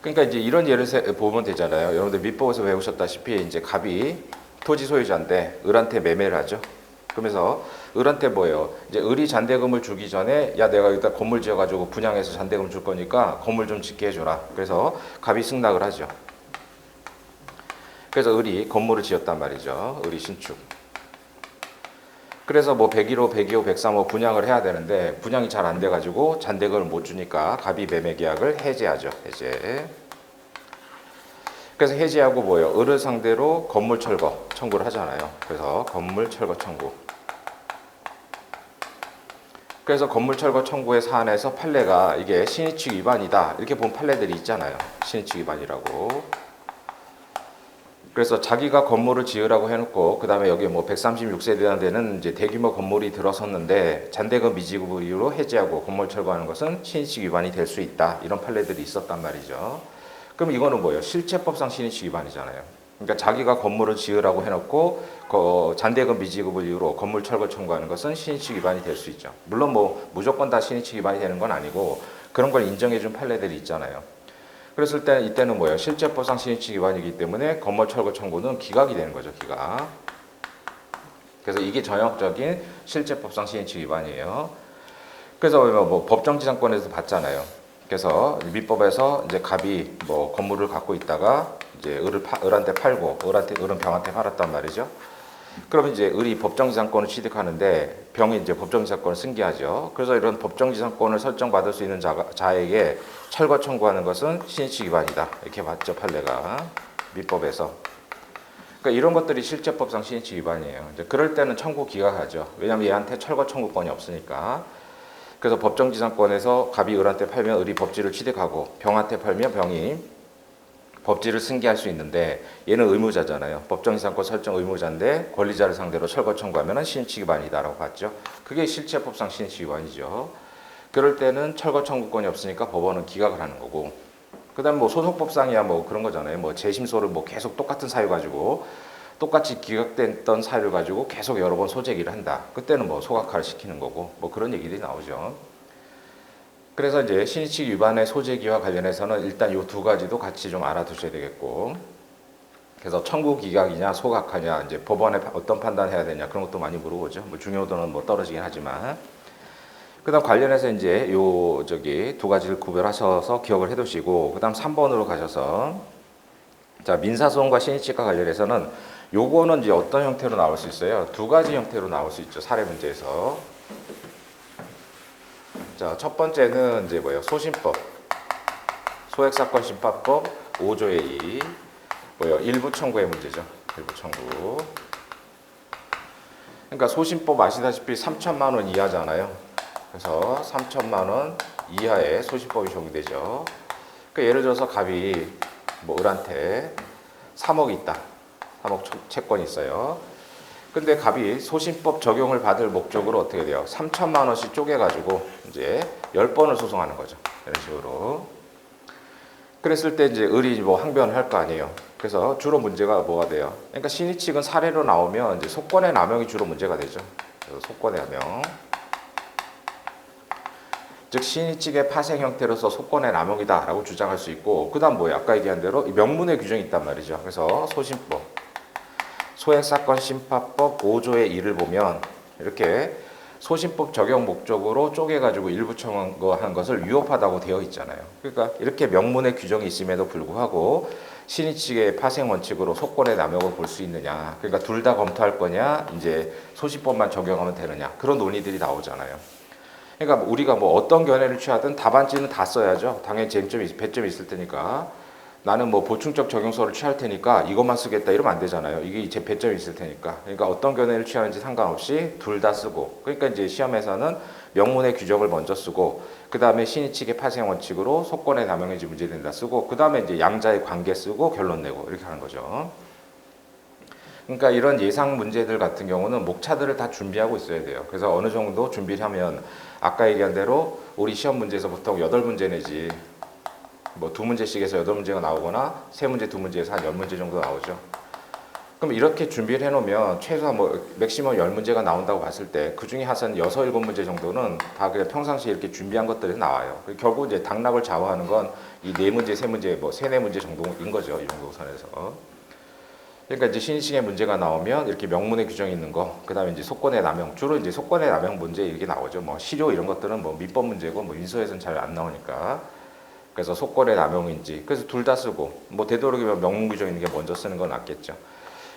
그러니까 이제 이런 예를 보면 되잖아요. 여러분들 민법에서 배우셨다시피 이제 갑이 토지 소유자인데 을한테 매매를 하죠. 그러면서 을한테 뭐예요? 이제 을이 잔대금을 주기 전에 야 내가 여기다 건물 지어가지고 분양해서 잔대금 줄 거니까 건물 좀 짓게 해줘라. 그래서 갑이 승낙을 하죠. 그래서 을이 건물을 지었단 말이죠. 을이 신축. 그래서 뭐 101호, 102호, 103호 분양을 해야 되는데 분양이 잘 안 돼가지고 잔대금을 못 주니까 갑이 매매 계약을 해지하죠. 해제. 그래서 해지하고 뭐예요? 을을 상대로 건물 철거 청구를 하잖아요. 그래서 건물 철거 청구. 그래서 건물 철거 청구의 사안에서 판례가 이게 신의칙 위반이다 이렇게 본 판례들이 있잖아요. 신의칙 위반이라고. 그래서 자기가 건물을 지으라고 해놓고 그 다음에 여기 뭐 136세대나 되는 이제 대규모 건물이 들어섰는데 잔대금 미지급 이유로 해지하고 건물 철거하는 것은 신의칙 위반이 될 수 있다 이런 판례들이 있었단 말이죠. 그럼 이거는 뭐예요? 실체법상 신의칙 위반이잖아요. 그러니까 자기가 건물을 지으라고 해놓고 잔대금 미지급을 이유로 건물 철거 청구하는 것은 신의칙 위반이 될 수 있죠. 물론 뭐 무조건 다 신의칙 위반이 되는 건 아니고 그런 걸 인정해준 판례들이 있잖아요. 그랬을 때 이때는 뭐예요? 실체법상 신의칙 위반이기 때문에 건물 철거 청구는 기각이 되는 거죠. 기각. 그래서 이게 전형적인 실체법상 신의칙 위반이에요. 그래서 뭐 법정지상권에서 봤잖아요. 그래서 민법에서 이제 갑이 뭐 건물을 갖고 있다가 이제 을한테 팔고 을은 병한테 팔았단 말이죠. 그러면 이제 을이 법정지상권을 취득하는데 병이 이제 법정지상권을 승계하죠. 그래서 이런 법정지상권을 설정받을 수 있는 자에게 철거 청구하는 것은 신의칙 위반이다. 이렇게 봤죠, 판례가. 민법에서. 그러니까 이런 것들이 실제법상 신의칙 위반이에요. 이제 그럴 때는 청구 기각하죠. 왜냐하면 얘한테 철거 청구권이 없으니까. 그래서 법정지상권에서 갑이 을한테 팔면 을이 법지를 취득하고 병한테 팔면 병이 법지를 승계할 수 있는데 얘는 의무자잖아요. 법정지상권 설정 의무자인데 권리자를 상대로 철거 청구하면 신의칙 위반이다라고 봤죠. 그게 실체법상 신의칙 위반이죠. 그럴 때는 철거 청구권이 없으니까 법원은 기각을 하는 거고, 그다음 뭐 소송법상이야 뭐 그런 거잖아요. 뭐 재심소를 뭐 계속 똑같은 사유 가지고 똑같이 기각됐던 사유를 가지고 계속 여러 번 소재기를 한다. 그때는 뭐 소각화를 시키는 거고 뭐 그런 얘기들이 나오죠. 그래서 이제 신의칙 위반의 소재기와 관련해서는 일단 이 두 가지도 같이 좀 알아두셔야 되겠고, 그래서 청구 기각이냐 소각하냐 이제 법원에 어떤 판단해야 되냐 그런 것도 많이 물어보죠. 뭐 중요도는 뭐 떨어지긴 하지만. 그다음 관련해서 이제 요 두 가지를 구별하셔서 기억을 해두시고, 그다음 3번으로 가셔서 자 민사소송과 신의칙과 관련해서는 요거는 이제 어떤 형태로 나올 수 있어요? 두 가지 형태로 나올 수 있죠. 사례 문제에서. 자, 첫 번째는 이제 뭐예요? 소신법, 소액사건 심파법 5조의 2, 뭐예요? 일부 청구의 문제죠. 일부 청구. 그러니까 소신법 아시다시피 3천만 원 이하잖아요. 그래서 3천만 원 이하의 소신법이 적용되죠. 그러니까 예를 들어서 갑이 뭐 을한테 3억 있다. 3억 채권이 있어요. 근데 갑이 소신법 적용을 받을 목적으로 어떻게 돼요? 3천만 원씩 쪼개가지고 이제 10번을 소송하는 거죠. 이런 식으로. 그랬을 때 이제 을이 뭐 항변을 할 거 아니에요. 그래서 주로 문제가 뭐가 돼요? 그러니까 신의칙은 사례로 나오면 이제 속권의 남용이 주로 문제가 되죠. 그래서 속권의 남용. 즉 신의칙의 파생 형태로서 속권의 남용이다라고 주장할 수 있고, 그다음 뭐예요? 아까 얘기한 대로 명문의 규정이 있단 말이죠. 그래서 소신법, 소액사건 심파법 5조의 2를 보면 이렇게 소신법 적용 목적으로 쪼개가지고 일부 청구한 것을 위법하다고 되어 있잖아요. 그러니까 이렇게 명문의 규정이 있음에도 불구하고 신의칙의 파생 원칙으로 속권의 남용을 볼 수 있느냐, 그러니까 둘 다 검토할 거냐, 이제 소신법만 적용하면 되느냐, 그런 논의들이 나오잖아요. 그러니까 우리가 뭐 어떤 견해를 취하든 답안지는 다 써야죠. 당연히 배점이 있을 테니까. 나는 뭐 보충적 적용서를 취할 테니까 이것만 쓰겠다 이러면 안 되잖아요. 이게 제 배점이 있을 테니까. 그러니까 어떤 견해를 취하는지 상관없이 둘 다 쓰고. 그러니까 이제 시험에서는 명문의 규정을 먼저 쓰고, 그 다음에 신의칙의 파생 원칙으로 속권의 남용이 문제된다 쓰고, 그 다음에 이제 양자의 관계 쓰고 결론 내고 이렇게 하는 거죠. 그러니까 이런 예상 문제들 같은 경우는 목차들을 다 준비하고 있어야 돼요. 그래서 어느 정도 준비를 하면 아까 얘기한 대로 우리 시험 문제에서 보통 8문제 내지 뭐 2문제씩 해서 8문제가 나오거나 3문제, 2문제에서 한 10문제 정도 나오죠. 그럼 이렇게 준비를 해놓으면 최소한 뭐 맥시멈 10문제가 나온다고 봤을 때 그중에 한 6, 7문제 정도는 다 그냥 평상시에 이렇게 준비한 것들이 나와요. 결국 이제 당락을 좌우하는 건 이 4문제, 3문제, 뭐 3, 4문제 정도인 거죠. 이 정도 선에서. 그러니까 이제 신의칙의 문제가 나오면 이렇게 명문의 규정이 있는 거, 그다음에 이제 속권의 남용, 주로 이제 속권의 남용 문제 이렇게 나오죠. 뭐 실효 이런 것들은 뭐 민법 문제고 뭐 민소에서는 잘 안 나오니까. 그래서 속권의 남용인지, 그래서 둘 다 쓰고, 뭐 되도록이면 명문 규정 있는 게 먼저 쓰는 건 낫겠죠.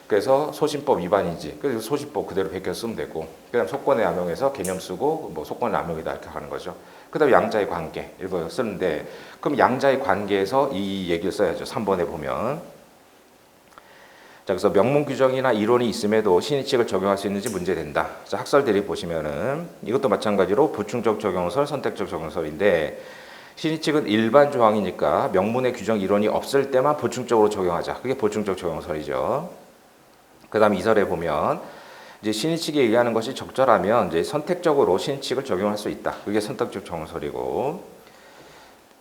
그래서 소신법 위반인지, 그래서 소신법 그대로 베껴 쓰면 되고, 그다음 속권의 남용에서 개념 쓰고, 뭐 속권의 남용이다 이렇게 하는 거죠. 그다음 양자의 관계 이거 쓰는데, 그럼 양자의 관계에서 이 얘기를 써야죠. 3번에 보면. 자, 그래서 명문 규정이나 이론이 있음에도 신의칙을 적용할 수 있는지 문제된다. 자, 학설 대립 보시면은 이것도 마찬가지로 부충적 적용설, 선택적 적용설인데, 신의칙은 일반 조항이니까 명문의 규정 이론이 없을 때만 보충적으로 적용하자. 그게 보충적 적용설이죠. 그다음 이설에 보면 이제 신의칙에 의하는 것이 적절하면 이제 선택적으로 신의칙을 적용할 수 있다. 그게 선택적 적용설이고.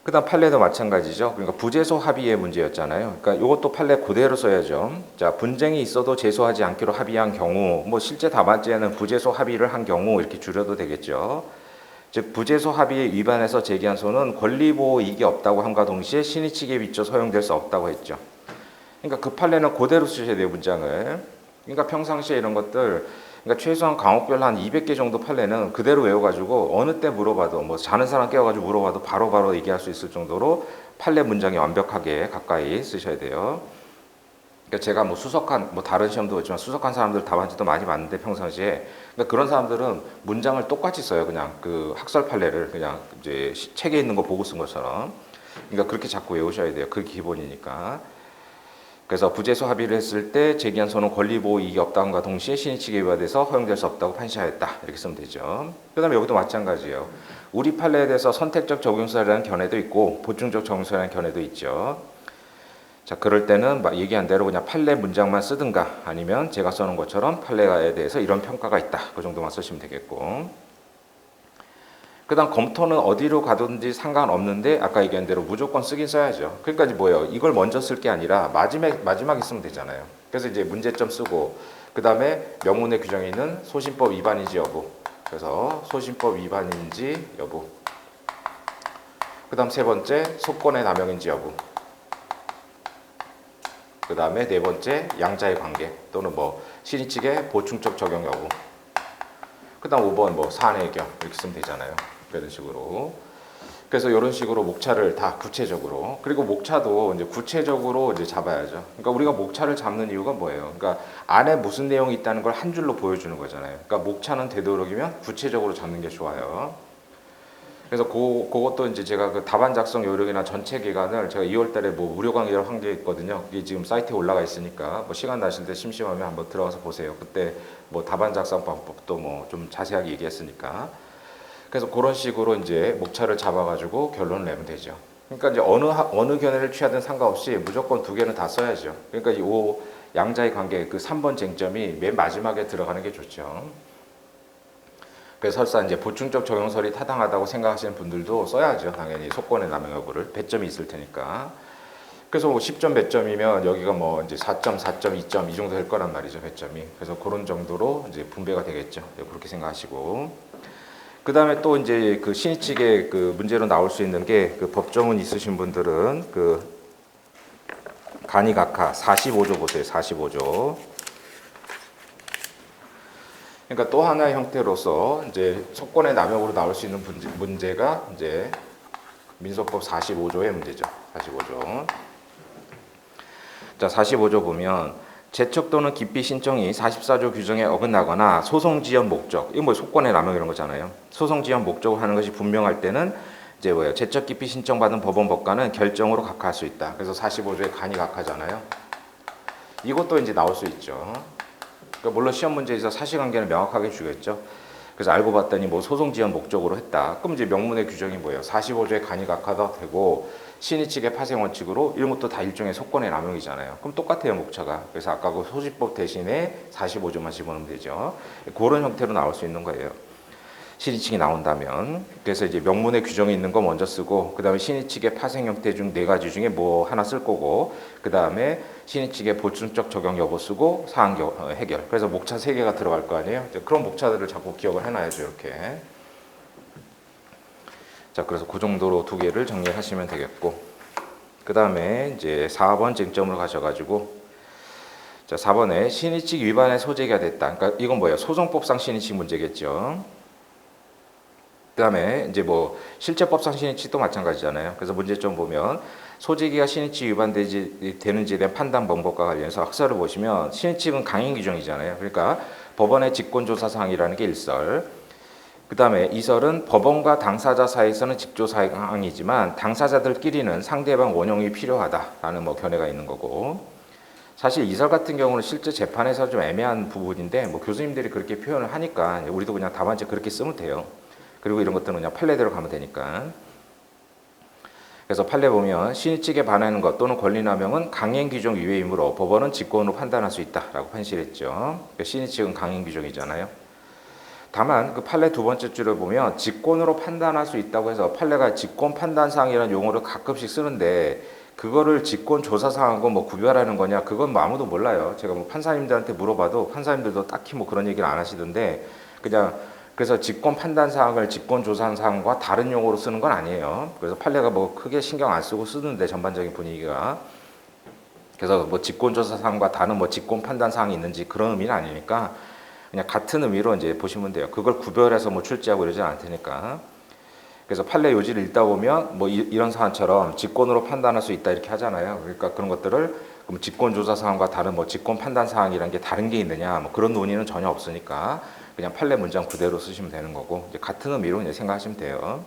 그다음 판례도 마찬가지죠. 그러니까 부재소 합의의 문제였잖아요. 그러니까 이것도 판례 그대로 써야죠. 자, 분쟁이 있어도 제소하지 않기로 합의한 경우, 뭐 실제 답안지에는 부재소 합의를 한 경우 이렇게 줄여도 되겠죠. 즉 부재소 합의에 위반해서 제기한 소는 권리보호 이익이 없다고 함과 동시에 신의칙에 비춰 허용될 수 없다고 했죠. 그러니까 그 판례는 그대로 쓰셔야 돼요, 문장을. 그러니까 평상시에 이런 것들, 그러니까 최소한 과목별로 한 200개 정도 판례는 그대로 외워가지고 어느 때 물어봐도, 뭐 자는 사람 깨워가지고 물어봐도 바로바로 얘기할 수 있을 정도로 판례 문장이 완벽하게 가까이 쓰셔야 돼요. 그러니까 제가 뭐 수석한, 뭐 다른 시험도 있지만 수석한 사람들 답안지도 많이 봤는데 평상시에, 그러니까 그런 사람들은 문장을 똑같이 써요. 그냥 그 학설 판례를 그냥 이제 책에 있는 거 보고 쓴 것처럼. 그러니까 그렇게 자꾸 외우셔야 돼요. 그게 기본이니까. 그래서 부재소 합의를 했을 때 제기한 소는 권리보호 이익이 없다함과 동시에 신의칙에 위반돼서 허용될 수 없다고 판시하였다. 이렇게 쓰면 되죠. 그 다음에 여기도 마찬가지예요. 우리 판례에 대해서 선택적 적용설이라는 견해도 있고 보충적 적용설이라는 견해도 있죠. 자, 그럴 때는 막 얘기한 대로 그냥 판례 문장만 쓰든가 아니면 제가 써놓은 것처럼 판례에 대해서 이런 평가가 있다. 그 정도만 쓰시면 되겠고. 그 다음 검토는 어디로 가든지 상관없는데 아까 얘기한 대로 무조건 쓰긴 써야죠. 그러니까 이제 뭐예요? 이걸 먼저 쓸 게 아니라 마지막에 쓰면 되잖아요. 그래서 이제 문제점 쓰고 그 다음에 명문의 규정에 있는 소신법 위반인지 여부, 그래서 소신법 위반인지 여부, 그 다음 세 번째 속권의 남용인지 여부, 그 다음에 네 번째 양자의 관계 또는 뭐 신의칙의 보충적 적용 여부, 그 다음 5번 뭐 사안 해결 이렇게 쓰면 되잖아요. 이런 식으로. 그래서 이런 식으로 목차를 다 구체적으로, 그리고 목차도 이제 구체적으로 이제 잡아야죠. 그러니까 우리가 목차를 잡는 이유가 뭐예요? 그러니까 안에 무슨 내용이 있다는 걸 한 줄로 보여주는 거잖아요. 그러니까 목차는 되도록이면 구체적으로 잡는 게 좋아요. 그래서 그것도 이제 제가 그 답안 작성 요령이나 전체 기간을 제가 2월달에 뭐 무료 강의를 한 게 있거든요. 이게 지금 사이트에 올라가 있으니까 뭐 시간 나실 때 심심하면 한번 들어가서 보세요. 그때 뭐 답안 작성 방법도 뭐 좀 자세하게 얘기했으니까. 그래서 그런 식으로 이제 목차를 잡아가지고 결론을 내면 되죠. 그러니까 이제 어느 견해를 취하든 상관없이 무조건 두 개는 다 써야죠. 그러니까 이 양자의 관계 그 3번 쟁점이 맨 마지막에 들어가는 게 좋죠. 그래서 설사 이제 보충적 적용설이 타당하다고 생각하시는 분들도 써야죠. 당연히 속권의 남용 여부를 배점이 있을 테니까. 그래서 뭐 10점 배점이면 여기가 뭐 이제 4점, 4점, 2점 이 정도 될 거란 말이죠. 배점이. 그래서 그런 정도로 이제 분배가 되겠죠. 그렇게 생각하시고. 그 다음에 또 이제 그 신의칙의 그 문제로 나올 수 있는 게 그 법조문 있으신 분들은 그 간이각하 45조 보세요. 45조. 그러니까 또 하나의 형태로서 이제 속권의 남용으로 나올 수 있는 문제가 이제 민소법 45조의 문제죠. 45조. 자, 45조 보면 제척 또는 기피 신청이 44조 규정에 어긋나거나 소송 지연 목적, 이거 뭐 속권의 남용 이런 거잖아요. 소송 지연 목적을 하는 것이 분명할 때는 이제 뭐예요? 제척 기피 신청받은 법원 법관은 결정으로 각하할 수 있다. 그래서 45조에 간이 각하잖아요. 이것도 이제 나올 수 있죠. 그러니까 물론 시험 문제에서 사실관계는 명확하게 주겠죠. 그래서 알고 봤더니 뭐 소송 지연 목적으로 했다. 그럼 이제 명문의 규정이 뭐예요? 45조에 간이 각하가 되고 신의칙의 파생 원칙으로 이런 것도 다 일종의 속권의 남용이잖아요. 그럼 똑같아요, 목차가. 그래서 아까 그 소지법 대신에 45조만 집어넣으면 되죠. 그런 형태로 나올 수 있는 거예요. 신의칙이 나온다면. 그래서 이제 명문의 규정이 있는 거 먼저 쓰고, 그 다음에 신의칙의 파생 형태 중 네 가지 중에 뭐 하나 쓸 거고, 그 다음에 신의칙의 보충적 적용 여부 쓰고 사안 해결. 그래서 목차 3개가 들어갈 거 아니에요. 그런 목차들을 자꾸 기억을 해놔야죠, 이렇게. 자, 그래서 그 정도로 2개를 정리하시면 되겠고, 그 다음에 이제 4번 쟁점으로 가셔가지고, 자, 4번에 신의칙 위반의 소재가 됐다. 그러니까 이건 뭐예요? 소송법상 신의칙 문제겠죠. 그다음에 이제 뭐 실제법상 신의칙도 마찬가지잖아요. 그래서 문제점 보면 소재기가 신의칙 위반되는지에 대한 판단 방법과 관련해서 학설을 보시면 신의칙은 강행 규정이잖아요. 그러니까 법원의 직권조사 사항이라는 게 1설. 그다음에 2설은 법원과 당사자 사이에서는 직조사 사항이지만 당사자들끼리는 상대방 원용이 필요하다라는 뭐 견해가 있는 거고. 사실 2설 같은 경우는 실제 재판에서 좀 애매한 부분인데 뭐 교수님들이 그렇게 표현을 하니까 우리도 그냥 답안지 그렇게 쓰면 돼요. 그리고 이런 것들은 그냥 판례대로 가면 되니까. 그래서 판례 보면 신의칙에 반하는 것 또는 권리남용은 강행 규정 이외이므로 법원은 직권으로 판단할 수 있다라고 판시했죠. 그러니까 신의칙은 강행 규정이잖아요. 다만 그 판례 두 번째 줄을 보면 직권으로 판단할 수 있다고 해서 판례가 직권 판단사항이라는 용어를 가끔씩 쓰는데 그거를 직권 조사사항하고 뭐 구별하는 거냐 그건 뭐 아무도 몰라요. 제가 뭐 판사님들한테 물어봐도 판사님들도 딱히 뭐 그런 얘기를 안 하시던데 그냥 그래서 직권 판단 사항을 직권 조사 사항과 다른 용어로 쓰는 건 아니에요. 그래서 판례가 뭐 크게 신경 안 쓰고 쓰는데 전반적인 분위기가 그래서 뭐 직권 조사 사항과 다른 뭐 직권 판단 사항이 있는지 그런 의미는 아니니까 그냥 같은 의미로 이제 보시면 돼요. 그걸 구별해서 뭐 출제하고 이러지 않을 테니까. 그래서 판례 요지를 읽다 보면 뭐 이런 사안처럼 직권으로 판단할 수 있다 이렇게 하잖아요. 그러니까 그런 것들을 그럼 직권 조사 사항과 다른 뭐 직권 판단 사항이라는 게 다른 게 있느냐 뭐 그런 논의는 전혀 없으니까 그냥 판례 문장 그대로 쓰시면 되는 거고 이제 같은 의미로 이제 생각하시면 돼요.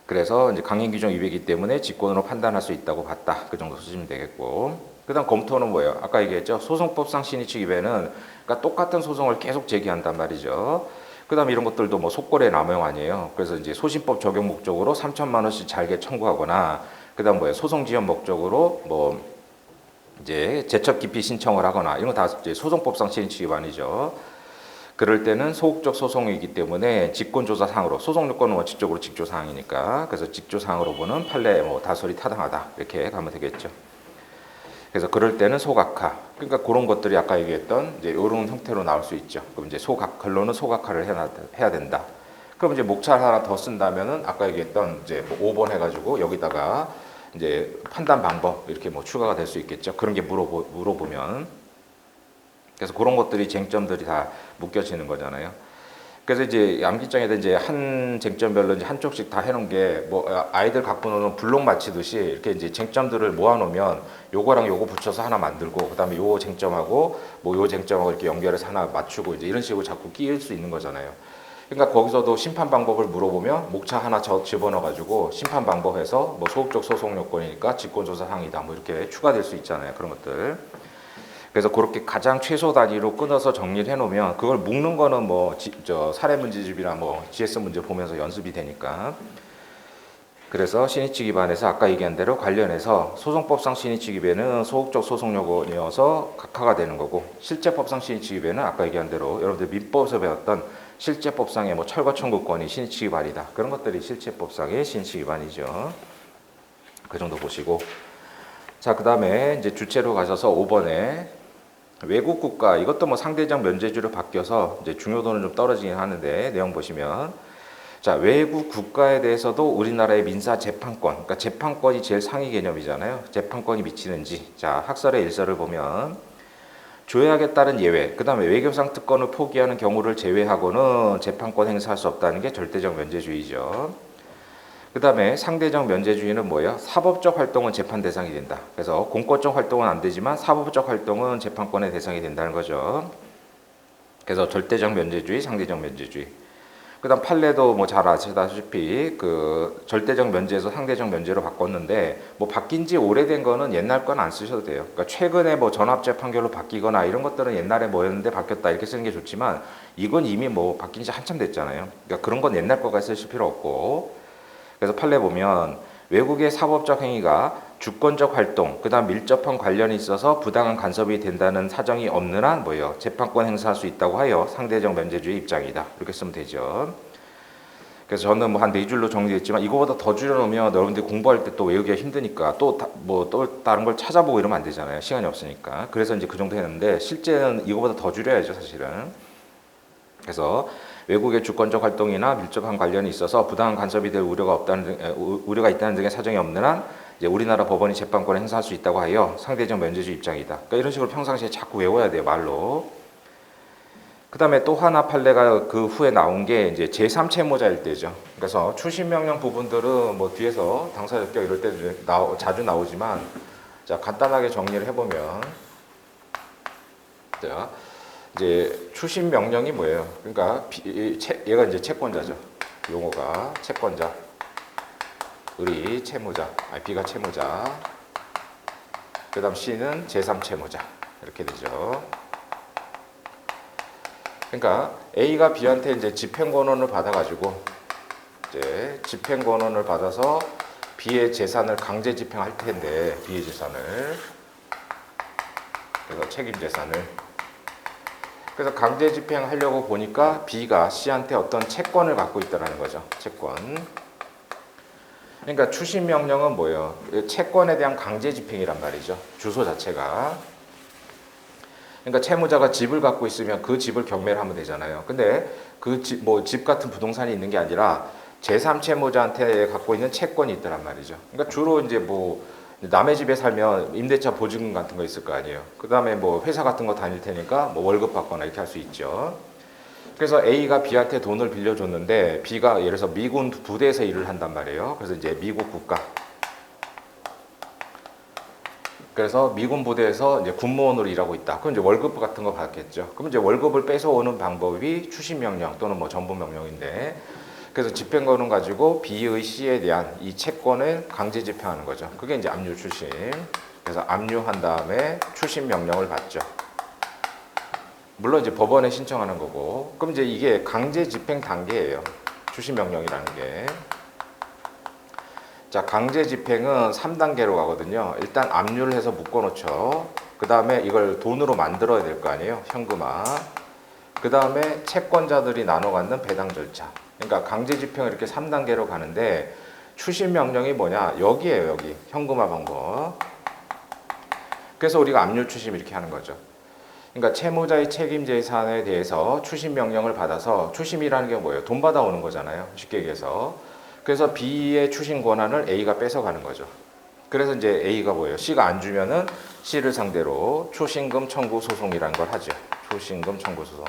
그래서 이제 강행 규정 위배이기 때문에 직권으로 판단할 수 있다고 봤다. 그 정도 쓰시면 되겠고. 그다음 검토는 뭐예요? 아까 얘기했죠. 소송법상 신의칙 위배는 그러니까 똑같은 소송을 계속 제기한단 말이죠. 그다음 이런 것들도 뭐 속거래 남용 아니에요. 그래서 이제 소신법 적용 목적으로 3천만 원씩 잘게 청구하거나 그다음 뭐예요? 소송 지연 목적으로 뭐 이제 제척 기피 신청을 하거나 이런 거 다 이제 소송법상 신의칙 위반이죠. 그럴 때는 소극적 소송이기 때문에 직권조사상으로 소송 요건은 원칙적으로 직조사항이니까 그래서 직조사항으로 보는 판례 뭐 다소리 타당하다 이렇게 가면 되겠죠. 그래서 그럴 때는 소각화 그러니까 그런 것들이 아까 얘기했던 이제 이런 형태로 나올 수 있죠. 그럼 이제 결론은 소각화를 해야 된다. 그럼 이제 목차를 하나 더 쓴다면은 아까 얘기했던 이제 뭐 5번 해가지고 여기다가 이제 판단 방법 이렇게 뭐 추가가 될 수 있겠죠. 그런 게 물어보면. 그래서 그런 것들이 쟁점들이 다 묶여지는 거잖아요. 그래서 이제 암기장에다 이제 한 쟁점별로 이제 한쪽씩 다 해놓은 게 뭐 아이들 갖고 노는 블록 맞히듯이 이렇게 이제 쟁점들을 모아놓으면 요거랑 요거 붙여서 하나 만들고 그다음에 요 쟁점하고 뭐 요 쟁점하고 이렇게 연결해서 하나 맞추고 이제 이런 식으로 자꾸 끼일 수 있는 거잖아요. 그러니까 거기서도 심판 방법을 물어보면 목차 하나 집어넣어가지고 심판 방법에서 뭐 소극적 소송 요건이니까 직권조사 항이다 뭐 이렇게 추가될 수 있잖아요. 그런 것들. 그래서 그렇게 가장 최소 단위로 끊어서 정리를 해놓으면 그걸 묶는 거는 뭐 사례 문제집이나 뭐 GS 문제 보면서 연습이 되니까. 그래서 신의칙 위반에서 아까 얘기한 대로 관련해서 소송법상 신의칙 위배는 소극적 소송 요건이어서 각하가 되는 거고 실제법상 신의칙 위배는 아까 얘기한 대로 여러분들 민법에서 배웠던 실제법상의 뭐 철거 청구권이 신의칙 위반이다. 그런 것들이 실제법상의 신의칙 위반이죠. 그 정도 보시고. 자, 그 다음에 이제 주체로 가셔서 5번에 외국 국가 이것도 뭐 상대적 면제주로 바뀌어서 이제 중요도는 좀 떨어지긴 하는데 내용 보시면 자 외국 국가에 대해서도 우리나라의 민사 재판권 그러니까 재판권이 제일 상위 개념이잖아요. 재판권이 미치는지 자 학설의 일설을 보면 조약에 따른 예외 그 다음에 외교상 특권을 포기하는 경우를 제외하고는 재판권 행사할 수 없다는 게 절대적 면제주의죠. 그 다음에 상대적 면제주의는 뭐예요? 사법적 활동은 재판 대상이 된다. 그래서 공권적 활동은 안 되지만 사법적 활동은 재판권의 대상이 된다는 거죠. 그래서 절대적 면제주의, 상대적 면제주의. 그 다음 판례도 뭐 잘 아시다시피 그 절대적 면제에서 상대적 면제로 바꿨는데 뭐 바뀐 지 오래된 거는 옛날 건 안 쓰셔도 돼요. 그러니까 최근에 뭐 전합제 판결로 바뀌거나 이런 것들은 옛날에 뭐였는데 바뀌었다 이렇게 쓰는 게 좋지만 이건 이미 뭐 바뀐 지 한참 됐잖아요. 그러니까 그런 건 옛날 거가 쓰실 필요 없고 그래서 판례 보면 외국의 사법적 행위가 주권적 활동, 그다음 밀접한 관련이 있어서 부당한 간섭이 된다는 사정이 없는 한 뭐예요? 재판권 행사할 수 있다고 하여 상대적 면제주의 입장이다. 이렇게 쓰면 되죠. 그래서 저는 뭐 한 4줄로 정리했지만 이거보다 더 줄여놓으면 여러분들이 공부할 때 또 외우기가 힘드니까 또 다른 걸 찾아보고 이러면 안 되잖아요. 시간이 없으니까. 그래서 이제 그 정도 했는데 실제는 이거보다 더 줄여야죠, 사실은. 그래서 외국의 주권적 활동이나 밀접한 관련이 있어서 부당한 간섭이 될 우려가 있다는 등의 사정이 없는 한 이제 우리나라 법원이 재판권을 행사할 수 있다고 하여 상대적 면제주 입장이다. 그러니까 이런 식으로 평상시에 자꾸 외워야 돼요, 말로. 그 다음에 또 하나 판례가 그 후에 나온 게 이제 제3채무자일 때죠. 그래서 추심명령 부분들은 뭐 뒤에서 당사자격 이럴 때 자주 나오지만, 자, 간단하게 정리를 해보면, 자, 이제 추심명령이 뭐예요? 그러니까 얘가 이제 채권자죠. 용어가 채권자, 을이 채무자, B가 채무자, 그 다음 C는 제3채무자 이렇게 되죠. 그러니까 A가 B한테 이제 집행권원을 받아가지고 이제 집행권원을 받아서 B의 재산을 강제 집행할 텐데, B의 재산을, 그래서 책임 재산을, 그래서 강제 집행하려고 보니까 B가 C한테 어떤 채권을 갖고 있다는 거죠. 채권. 그러니까 추심 명령은 뭐예요? 채권에 대한 강제 집행이란 말이죠. 주소 자체가. 그러니까 채무자가 집을 갖고 있으면 그 집을 경매를 하면 되잖아요. 근데 그 집, 뭐 집 같은 부동산이 있는 게 아니라 제3채무자한테 갖고 있는 채권이 있다란 말이죠. 그러니까 주로 이제 뭐 남의 집에 살면 임대차 보증금 같은 거 있을 거 아니에요. 그 다음에 뭐 회사 같은 거 다닐 테니까 뭐 월급 받거나 이렇게 할 수 있죠. 그래서 A가 B한테 돈을 빌려줬는데 B가 예를 들어서 미군 부대에서 일을 한단 말이에요. 그래서 이제 미국 국가. 그래서 미군 부대에서 이제 군무원으로 일하고 있다. 그럼 이제 월급 같은 거 받겠죠. 그럼 이제 월급을 뺏어오는 방법이 추심명령 또는 뭐 전부명령인데, 그래서 집행권을 가지고 B의 C에 대한 이 채권을 강제 집행하는 거죠. 그게 이제 압류 추심. 그래서 압류한 다음에 추심 명령을 받죠. 물론 이제 법원에 신청하는 거고. 그럼 이제 이게 강제 집행 단계예요. 추심 명령이라는 게. 자, 강제 집행은 3단계로 가거든요. 일단 압류를 해서 묶어놓죠. 그 다음에 이걸 돈으로 만들어야 될 거 아니에요. 현금화. 그 다음에 채권자들이 나눠 갖는 배당 절차. 그러니까 강제 집행을 이렇게 3단계로 가는데, 추심 명령이 뭐냐? 여기에요, 여기. 현금화 방법. 그래서 우리가 압류 추심 이렇게 하는 거죠. 그러니까 채무자의 책임 재산에 대해서 추심 명령을 받아서, 추심이라는 게 뭐예요? 돈 받아오는 거잖아요. 쉽게 얘기해서. 그래서 B의 추심 권한을 A가 뺏어가는 거죠. 그래서 이제 A가 뭐예요? C가 안 주면은 C를 상대로 추심금 청구 소송이라는 걸 하죠. 추심금 청구 소송.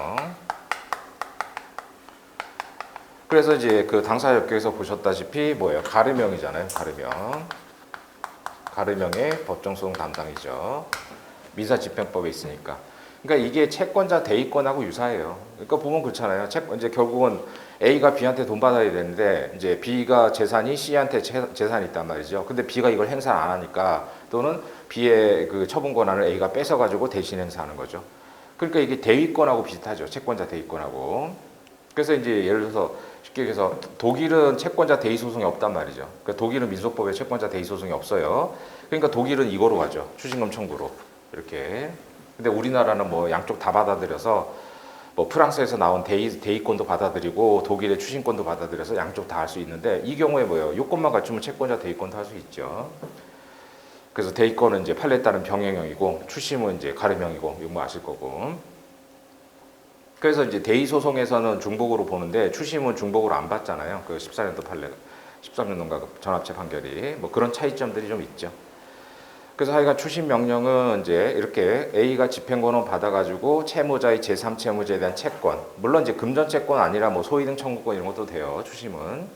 그래서 이제 그 당사자께서 보셨다시피 뭐예요? 가르명이잖아요. 가르명. 가르명의 법정소송 담당이죠. 민사집행법에 있으니까. 그러니까 이게 채권자 대의권하고 유사해요. 그러니까 보면 그렇잖아요. 이제 결국은 A가 B한테 돈 받아야 되는데, 이제 B가 재산이 C한테 재산이 있단 말이죠. 근데 B가 이걸 행사 안 하니까, 또는 B의 그 처분 권한을 A가 뺏어가지고 대신 행사하는 거죠. 그러니까 이게 대의권하고 비슷하죠. 채권자 대의권하고. 그래서 이제 예를 들어서 쉽게 얘기해서 독일은 채권자 대의 소송이 없단 말이죠. 그러니까 독일은 민소법에 채권자 대의 소송이 없어요. 그러니까 독일은 이거로 가죠. 추징금 청구로. 이렇게. 근데 우리나라는 뭐 양쪽 다 받아들여서, 뭐 프랑스에서 나온 대의권도 받아들이고 독일의 추심권도 받아들여서 양쪽 다 할 수 있는데, 이 경우에 뭐예요? 요건만 갖추면 채권자 대의권도 할 수 있죠. 그래서 대의권은 이제 판례에 따른 병행형이고, 추심은 이제 가름형이고, 이거 뭐 아실 거고. 그래서 이제 대의 소송에서는 중복으로 보는데, 추심은 중복으로 안 받잖아요. 그 14년도 판례, 13년도인가 전합체 판결이. 뭐 그런 차이점들이 좀 있죠. 그래서 하여간 추심 명령은 이제 이렇게 A가 집행권을 받아가지고 채무자의 제3채무자에 대한 채권, 물론 이제 금전 채권 아니라 뭐 소위등 청구권 이런 것도 돼요. 추심은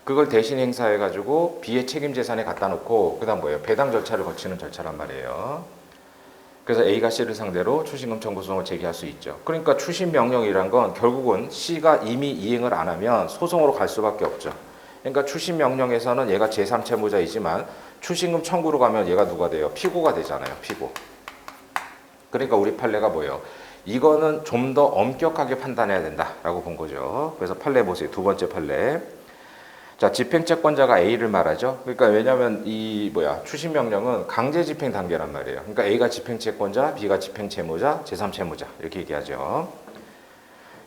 그걸 대신 행사해가지고 B의 책임 재산에 갖다 놓고, 그다음 뭐예요? 배당 절차를 거치는 절차란 말이에요. 그래서 A가 C를 상대로 추심금 청구 소송을 제기할 수 있죠. 그러니까 추심 명령이란 건 결국은 C가 이미 이행을 안 하면 소송으로 갈 수밖에 없죠. 그러니까 추심 명령에서는 얘가 제3채무자이지만 추심금 청구로 가면 얘가 누가 돼요? 피고가 되잖아요. 피고. 그러니까 우리 판례가 뭐예요? 이거는 좀 더 엄격하게 판단해야 된다라고 본 거죠. 그래서 판례 보세요. 두 번째 판례. 자, 집행채권자가 A를 말하죠. 그러니까 왜냐하면 이 추심 명령은 강제 집행 단계란 말이에요. 그러니까 A가 집행채권자, B가 집행채무자, 제3채무자 이렇게 얘기하죠.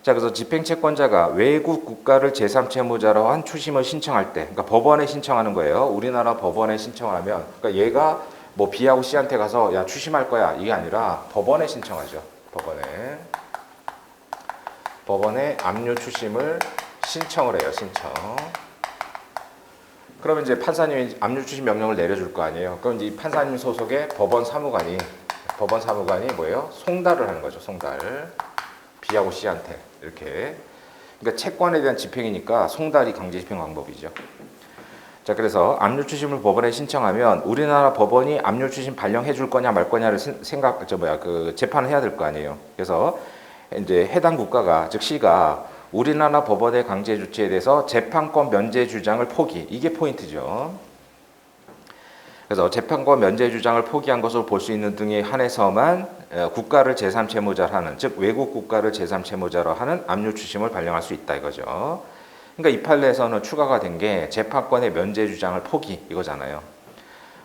자, 그래서 집행채권자가 외국 국가를 제3채무자로 한 추심을 신청할 때, 그러니까 법원에 신청하는 거예요. 우리나라 법원에 신청하면, 그러니까 얘가 뭐 B하고 C한테 가서 야 추심할 거야 이게 아니라 법원에 신청하죠. 법원에 압류 추심을 신청을 해요. 신청. 그러면 이제 판사님이 압류 추심 명령을 내려줄 거 아니에요. 그럼 이제 판사님 소속의 법원 사무관이 뭐예요? 송달을 하는 거죠. 송달. B하고 C한테 이렇게. 그러니까 채권에 대한 집행이니까 송달이 강제 집행 방법이죠. 자, 그래서 압류 추심을 법원에 신청하면 우리나라 법원이 압류 추심 발령해 줄 거냐 말 거냐를 재판을 해야 될 거 아니에요. 그래서 이제 해당 국가가 즉 C가 우리나라 법원의 강제 조치에 대해서 재판권 면제 주장을 포기. 이게 포인트죠. 그래서 재판권 면제 주장을 포기한 것으로 볼 수 있는 등에 한해서만 국가를 제3채무자로 하는, 즉 외국 국가를 제3채무자로 하는 압류 추심을 발령할 수 있다 이거죠. 그러니까 이 판례에서는 추가가 된 게 재판권의 면제 주장을 포기 이거잖아요.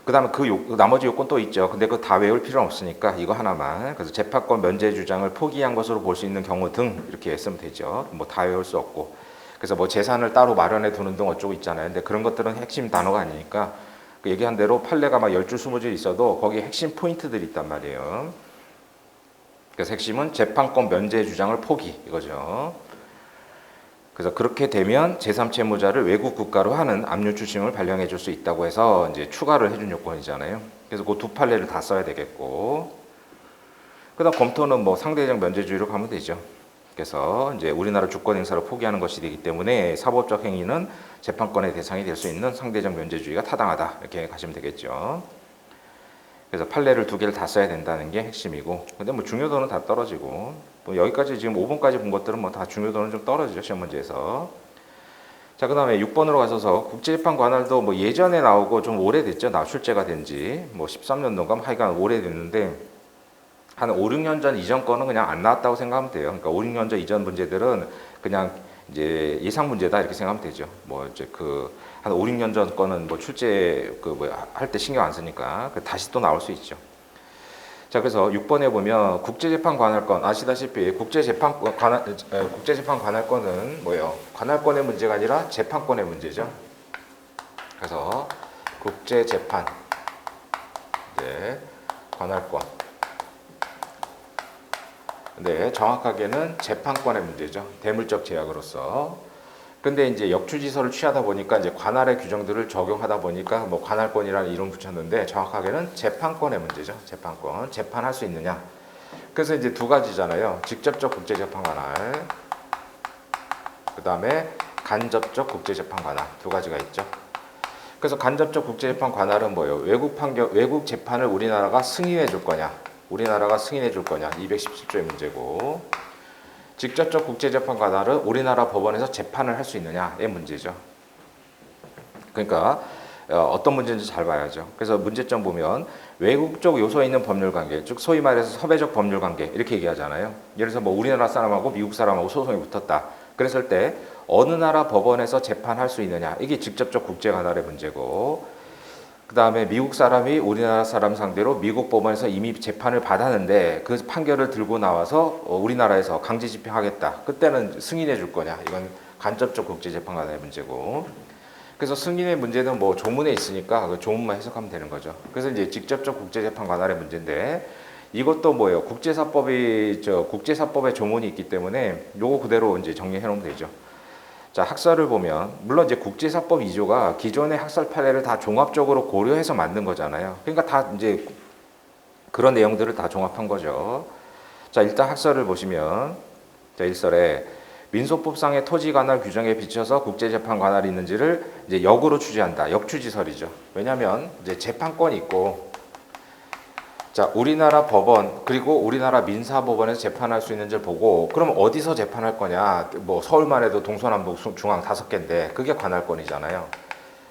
그다음에 나머지 요건 또 있죠. 근데 그거 다 외울 필요는 없으니까 이거 하나만. 그래서 재판권 면제 주장을 포기한 것으로 볼 수 있는 경우 등 이렇게 쓰면 되죠. 뭐 다 외울 수 없고. 그래서 뭐 재산을 따로 마련해 두는 등 어쩌고 있잖아요. 근데 그런 것들은 핵심 단어가 아니니까 그 얘기한 대로 판례가 막 10줄 20줄 있어도 거기에 핵심 포인트들이 있단 말이에요. 그래서 핵심은 재판권 면제 주장을 포기 이거죠. 그래서 그렇게 되면 제3채무자를 외국 국가로 하는 압류 추심을 발령해 줄 수 있다고 해서 이제 추가를 해준 요건이잖아요. 그래서 그 두 판례를 다 써야 되겠고, 그다음 검토는 뭐 상대적 면제주의로 가면 되죠. 그래서 이제 우리나라 주권 행사를 포기하는 것이 되기 때문에 사법적 행위는 재판권의 대상이 될 수 있는 상대적 면제주의가 타당하다 이렇게 가시면 되겠죠. 그래서 판례를 두 개를 다 써야 된다는 게 핵심이고, 근데 뭐 중요도는 다 떨어지고, 뭐 여기까지 지금 5번까지 본 것들은 뭐 다 중요도는 좀 떨어지죠, 시험 문제에서. 자, 그 다음에 6번으로 가셔서 국제재판 관할도 뭐 예전에 나오고 좀 오래됐죠. 출제가 된 지 뭐 13년도인가 하여간 오래됐는데 한 5, 6년 전 이전 거는 그냥 안 나왔다고 생각하면 돼요. 그러니까 5, 6년 전 이전 문제들은 그냥 이제 예상 문제다 이렇게 생각하면 되죠. 뭐 이제 한 5, 6년 전 거는 뭐 출제 할 때 신경 안 쓰니까 다시 또 나올 수 있죠. 자, 그래서 6번에 보면 국제재판 관할권 아시다시피 국제재판 관할권은 뭐예요? 관할권의 문제가 아니라 재판권의 문제죠. 그래서 국제재판 관할권. 네, 정확하게는 재판권의 문제죠. 대물적 제약으로서. 근데 이제 역추지서를 취하다 보니까 이제 관할의 규정들을 적용하다 보니까 뭐 관할권이라는 이름 붙였는데 정확하게는 재판권의 문제죠. 재판권. 재판할 수 있느냐. 그래서 이제 두 가지잖아요. 직접적 국제재판 관할. 그다음에 간접적 국제재판 관할. 두 가지가 있죠. 그래서 간접적 국제재판 관할은 뭐예요? 외국 재판을 우리나라가 승인해 줄 거냐? 우리나라가 승인해 줄 거냐? 217조의 문제고. 직접적 국제재판 관할은 우리나라 법원에서 재판을 할 수 있느냐의 문제죠. 그러니까 어떤 문제인지 잘 봐야죠. 그래서 문제점 보면 외국적 요소에 있는 법률관계, 즉 소위 말해서 섭외적 법률관계 이렇게 얘기하잖아요. 예를 들어서 뭐 우리나라 사람하고 미국 사람하고 소송이 붙었다. 그랬을 때 어느 나라 법원에서 재판할 수 있느냐, 이게 직접적 국제관할의 문제고, 그 다음에 미국 사람이 우리나라 사람 상대로 미국 법원에서 이미 재판을 받았는데 그 판결을 들고 나와서 우리나라에서 강제 집행하겠다. 그때는 승인해 줄 거냐. 이건 간접적 국제재판관의 문제고. 그래서 승인의 문제는 뭐 조문에 있으니까 그 조문만 해석하면 되는 거죠. 그래서 이제 직접적 국제재판관의 문제인데 이것도 뭐예요? 국제사법의 조문이 있기 때문에 요거 그대로 이제 정리해 놓으면 되죠. 자, 학설을 보면 물론 이제 국제사법 2조가 기존의 학설 판례를 다 종합적으로 고려해서 만든 거잖아요. 그러니까 다 이제 그런 내용들을 다 종합한 거죠. 자, 일단 학설을 보시면 자, 1설에 민소법상의 토지 관할 규정에 비춰서 국제재판 관할이 있는지를 이제 역으로 취재한다. 역취지설이죠. 왜냐하면 이제 재판권이 있고, 자, 우리나라 법원 그리고 우리나라 민사법원에서 재판할 수 있는지를 보고, 그럼 어디서 재판할 거냐? 뭐 서울만 해도 동서남북 중앙 5개인데 그게 관할권이잖아요.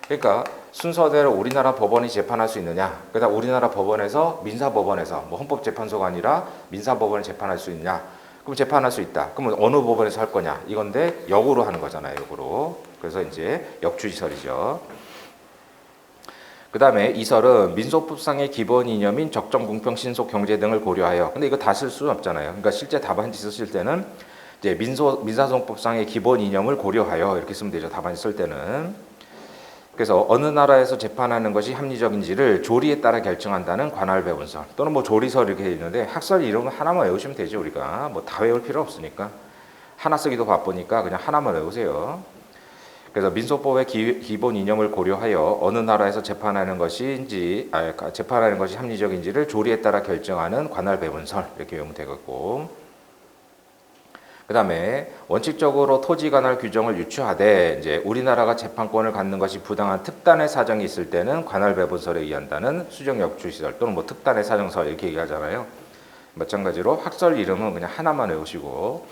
그러니까 순서대로 우리나라 법원이 재판할 수 있느냐? 그다음 우리나라 법원에서 민사법원에서 뭐 헌법재판소가 아니라 민사법원을 재판할 수 있냐? 그럼 재판할 수 있다. 그러면 어느 법원에서 할 거냐? 이건데 역으로 하는 거잖아요. 역으로. 그래서 이제 역주지설이죠. 그 다음에 2설은 민소법상의 기본 이념인 적정, 공평, 신속, 경제 등을 고려하여. 근데 이거 다 쓸 수는 없잖아요. 그러니까 실제 답안지 쓰실 때는 이제 민사소송법상의 기본 이념을 고려하여 이렇게 쓰면 되죠. 답안지 쓸 때는. 그래서 어느 나라에서 재판하는 것이 합리적인지를 조리에 따라 결정한다는 관할배분설 또는 뭐 조리설 이렇게 돼 있는데 학설 이런 거 하나만 외우시면 되죠. 우리가 뭐 다 외울 필요 없으니까 하나 쓰기도 바쁘니까 그냥 하나만 외우세요. 그래서 민소법의 기본 이념을 고려하여 어느 나라에서 재판하는 것이 합리적인지를 조리에 따라 결정하는 관할 배분설 이렇게 외우면 되겠고, 그 다음에 원칙적으로 토지 관할 규정을 유추하되 이제 우리나라가 재판권을 갖는 것이 부당한 특단의 사정이 있을 때는 관할 배분설에 의한다는 수정 역추시설 또는 뭐 특단의 사정설 이렇게 얘기하잖아요. 마찬가지로 학설 이름은 그냥 하나만 외우시고,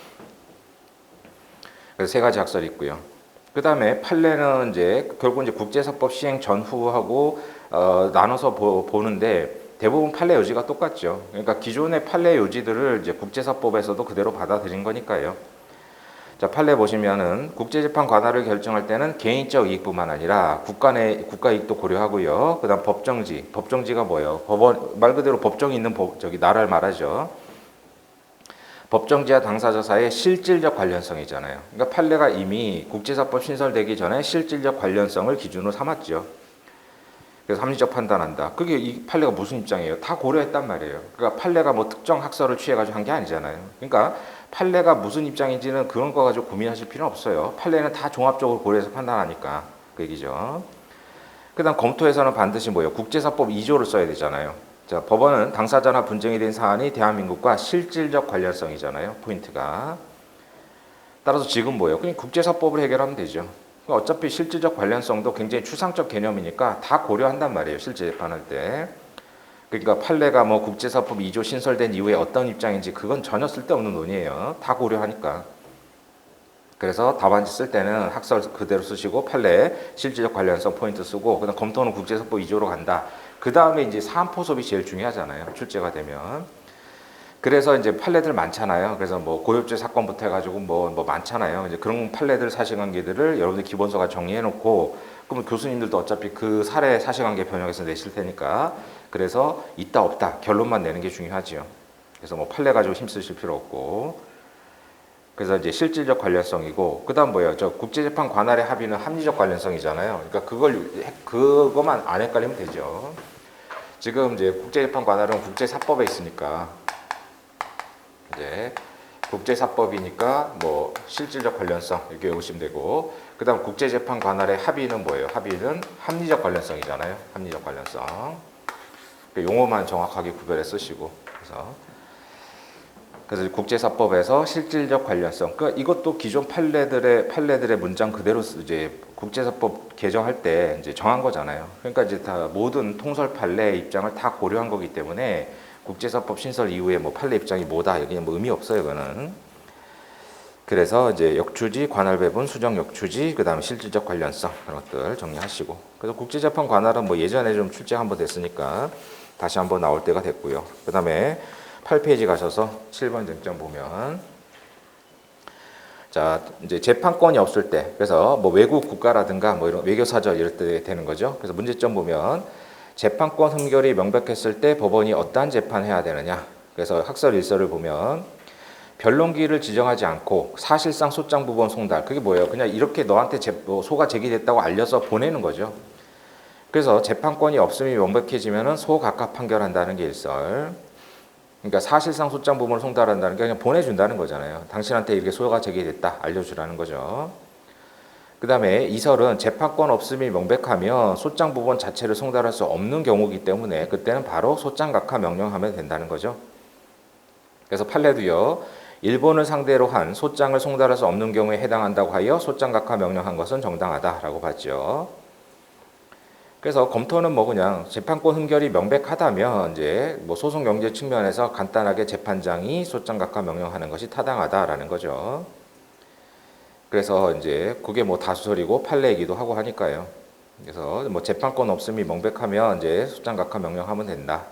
그래서 세 가지 학설이 있고요. 그 다음에 판례는 이제 결국 이제 국제사법 시행 전후하고 나눠서 보는데 대부분 판례 요지가 똑같죠. 그러니까 기존의 판례 요지들을 이제 국제사법에서도 그대로 받아들인 거니까요. 자, 판례 보시면은 국제재판 관할을 결정할 때는 개인적 이익뿐만 아니라 국가 이익도 고려하고요. 그다음 법정지가 뭐예요? 법원 말 그대로 법정이 있는 나라를 말하죠. 법정지와 당사자 사이의 실질적 관련성이잖아요. 그러니까 판례가 이미 국제사법 신설되기 전에 실질적 관련성을 기준으로 삼았죠. 그래서 합리적 판단한다. 그게 이 판례가 무슨 입장이에요? 다 고려했단 말이에요. 그러니까 판례가 뭐 특정 학설을 취해가지고 한 게 아니잖아요. 그러니까 판례가 무슨 입장인지는 그런 거 가지고 고민하실 필요는 없어요. 판례는 다 종합적으로 고려해서 판단하니까 그 얘기죠. 그다음 검토에서는 반드시 뭐예요? 국제사법 2조를 써야 되잖아요. 자, 법원은 당사자나 분쟁이 된 사안이 대한민국과 실질적 관련성이잖아요. 포인트가. 따라서 지금 뭐예요? 그냥 국제사법을 해결하면 되죠. 어차피 실질적 관련성도 굉장히 추상적 개념이니까 다 고려한단 말이에요. 실제 재판할 때. 그러니까 판례가 뭐 국제사법 2조 신설된 이후에 어떤 입장인지 그건 전혀 쓸데없는 논의예요. 다 고려하니까. 그래서 답안지 쓸 때는 학설 그대로 쓰시고 판례 실질적 관련성 포인트 쓰고 그다음 검토는 국제사법 2조로 간다. 그 다음에 이제 사안포섭이 제일 중요하잖아요. 출제가 되면. 그래서 이제 판례들 많잖아요. 그래서 뭐 고엽제 사건부터 해가지고 뭐 많잖아요. 이제 그런 판례들 사실관계들을 여러분들 기본서가 정리해놓고 그러면 교수님들도 어차피 그 사례 사실관계 변형해서 내실 테니까 그래서 있다 없다 결론만 내는 게 중요하지요. 그래서 뭐 판례 가지고 힘쓰실 필요 없고. 그래서 이제 실질적 관련성이고 그다음 뭐예요? 저 국제재판 관할의 합의는 합리적 관련성이잖아요. 그러니까 그거만 안 헷갈리면 되죠. 지금 이제 국제재판 관할은 국제사법에 있으니까 이제 국제사법이니까 뭐 실질적 관련성 이렇게 외우시면 되고 그다음 국제재판 관할의 합의는 뭐예요? 합의는 합리적 관련성이잖아요. 합리적 관련성. 용어만 정확하게 구별해 쓰시고 그래서 국제사법에서 실질적 관련성. 그러니까 이것도 기존 판례들의 문장 그대로 이제 국제사법 개정할 때 이제 정한 거잖아요. 그러니까 이제 다 모든 통설 판례 입장을 다 고려한 거기 때문에 국제사법 신설 이후에 뭐 판례 입장이 뭐다 여기 뭐 의미 없어요, 이거는. 그래서 이제 역추지, 관할 배분, 수정 역추지, 그다음에 실질적 관련성 그런 것들 정리하시고. 그래서 국제재판 관할은 뭐 예전에 좀 출제 한번 됐으니까 다시 한번 나올 때가 됐고요. 그다음에 8페이지 가셔서 7번 쟁점 보면 자 이제 재판권이 없을 때 그래서 뭐 외국 국가라든가 뭐 이런 외교사절 이럴 때 되는 거죠. 그래서 문제점 보면 재판권 흠결이 명백했을 때 법원이 어떠한 재판해야 되느냐. 그래서 학설 일설을 보면 변론기일을 지정하지 않고 사실상 소장 부분 송달 그게 뭐예요? 그냥 이렇게 너한테 소가 제기됐다고 알려서 보내는 거죠. 그래서 재판권이 없음이 명백해지면은 소각하 판결한다는 게 일설. 그러니까 사실상 소장 부분을 송달한다는 게 그냥 보내준다는 거잖아요. 당신한테 이렇게 소가 제기됐다 알려주라는 거죠. 그 다음에 이설은 재판권 없음이 명백하면 소장 부분 자체를 송달할 수 없는 경우이기 때문에 그때는 바로 소장각하 명령하면 된다는 거죠. 그래서 판례도요. 일본을 상대로 한 소장을 송달할 수 없는 경우에 해당한다고 하여 소장각하 명령한 것은 정당하다라고 봤죠. 그래서 검토는 뭐 그냥 재판권 흠결이 명백하다면 이제 뭐 소송 경제 측면에서 간단하게 재판장이 소장각하 명령하는 것이 타당하다라는 거죠. 그래서 이제 그게 뭐 다수설이고 판례이기도 하고 하니까요. 그래서 뭐 재판권 없음이 명백하면 이제 소장각하 명령하면 된다.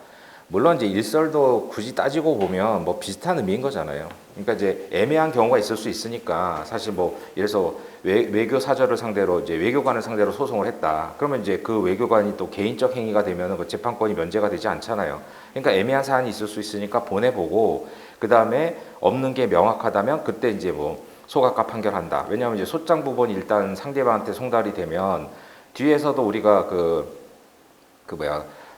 물론 이제 일설도 굳이 따지고 보면 뭐 비슷한 의미인 거잖아요. 그러니까 이제 애매한 경우가 있을 수 있으니까 사실 뭐 예를 들어서 외교 사절을 상대로 이제 외교관을 상대로 소송을 했다. 그러면 이제 그 외교관이 또 개인적 행위가 되면은 그 재판권이 면제가 되지 않잖아요. 그러니까 애매한 사안이 있을 수 있으니까 보내보고 그 다음에 없는 게 명확하다면 그때 이제 뭐 소각하 판결한다. 왜냐하면 이제 소장 부분이 일단 상대방한테 송달이 되면 뒤에서도 우리가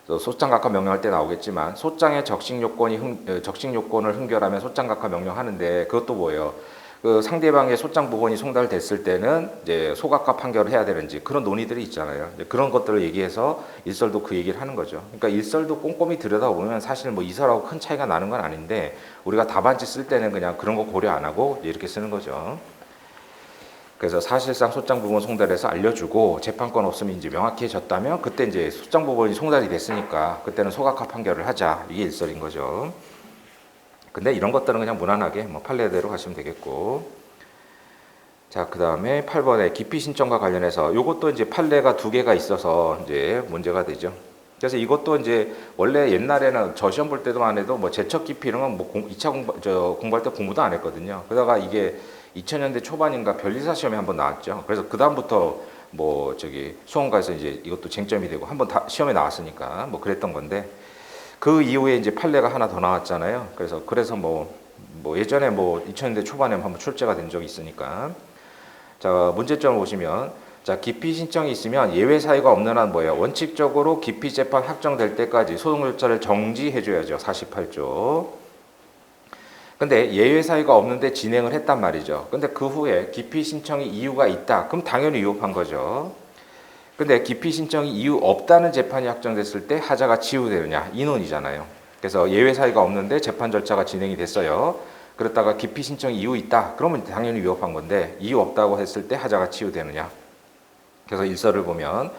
소장각하 명령할 때 나오겠지만 소장의 적식 요건을 흠결하면 소장각하 명령하는데 그것도 뭐예요? 그 상대방의 소장 부분이 송달됐을 때는 이제 소각과 판결을 해야 되는지 그런 논의들이 있잖아요. 그런 것들을 얘기해서 일설도 그 얘기를 하는 거죠. 그러니까 일설도 꼼꼼히 들여다보면 사실 뭐 이설하고 큰 차이가 나는 건 아닌데 우리가 답안지 쓸 때는 그냥 그런 거 고려 안 하고 이렇게 쓰는 거죠. 그래서 사실상 소장 부분 송달해서 알려주고 재판권 없음이 이제 명확해졌다면 그때 이제 소장 부분이 송달이 됐으니까 그때는 소각화 판결을 하자, 이게 일설인 거죠. 근데 이런 것들은 그냥 무난하게 뭐 판례대로 가시면 되겠고. 자, 그 다음에 8번에 기피 신청과 관련해서 이것도 이제 판례가 두 개가 있어서 이제 문제가 되죠. 그래서 이것도 이제 원래 옛날에는 저 시험 볼 때도만 해도 뭐 제척 기피 이런 건 뭐 2차 공부할 때 공부도 안 했거든요. 그러다가 이게 2000년대 초반인가 변리사 시험에 한번 나왔죠. 그래서 그 다음부터 뭐 저기 수험가에서 이제 이것도 쟁점이 되고 한번 다 시험에 나왔으니까 뭐 그랬던 건데, 그 이후에 이제 판례가 하나 더 나왔잖아요. 그래서 뭐 예전에 뭐 2000년대 초반에 한번 출제가 된 적이 있으니까. 자, 문제점을 보시면, 자, 기피 신청이 있으면 예외 사유가 없는 한 뭐예요? 원칙적으로 기피 재판 확정될 때까지 소송 절차를 정지해줘야죠. 48조. 근데 예외 사유가 없는데 진행을 했단 말이죠. 근데 그 후에 기피 신청이 이유가 있다. 그럼 당연히 위법한 거죠. 근데 기피 신청이 이유 없다는 재판이 확정됐을 때 하자가 치유되느냐, 이 논이잖아요. 그래서 예외 사유가 없는데 재판 절차가 진행이 됐어요. 그렇다가 기피 신청 이유 있다, 그러면 당연히 위법한 건데 이유 없다고 했을 때 하자가 치유되느냐. 그래서 일설을 보면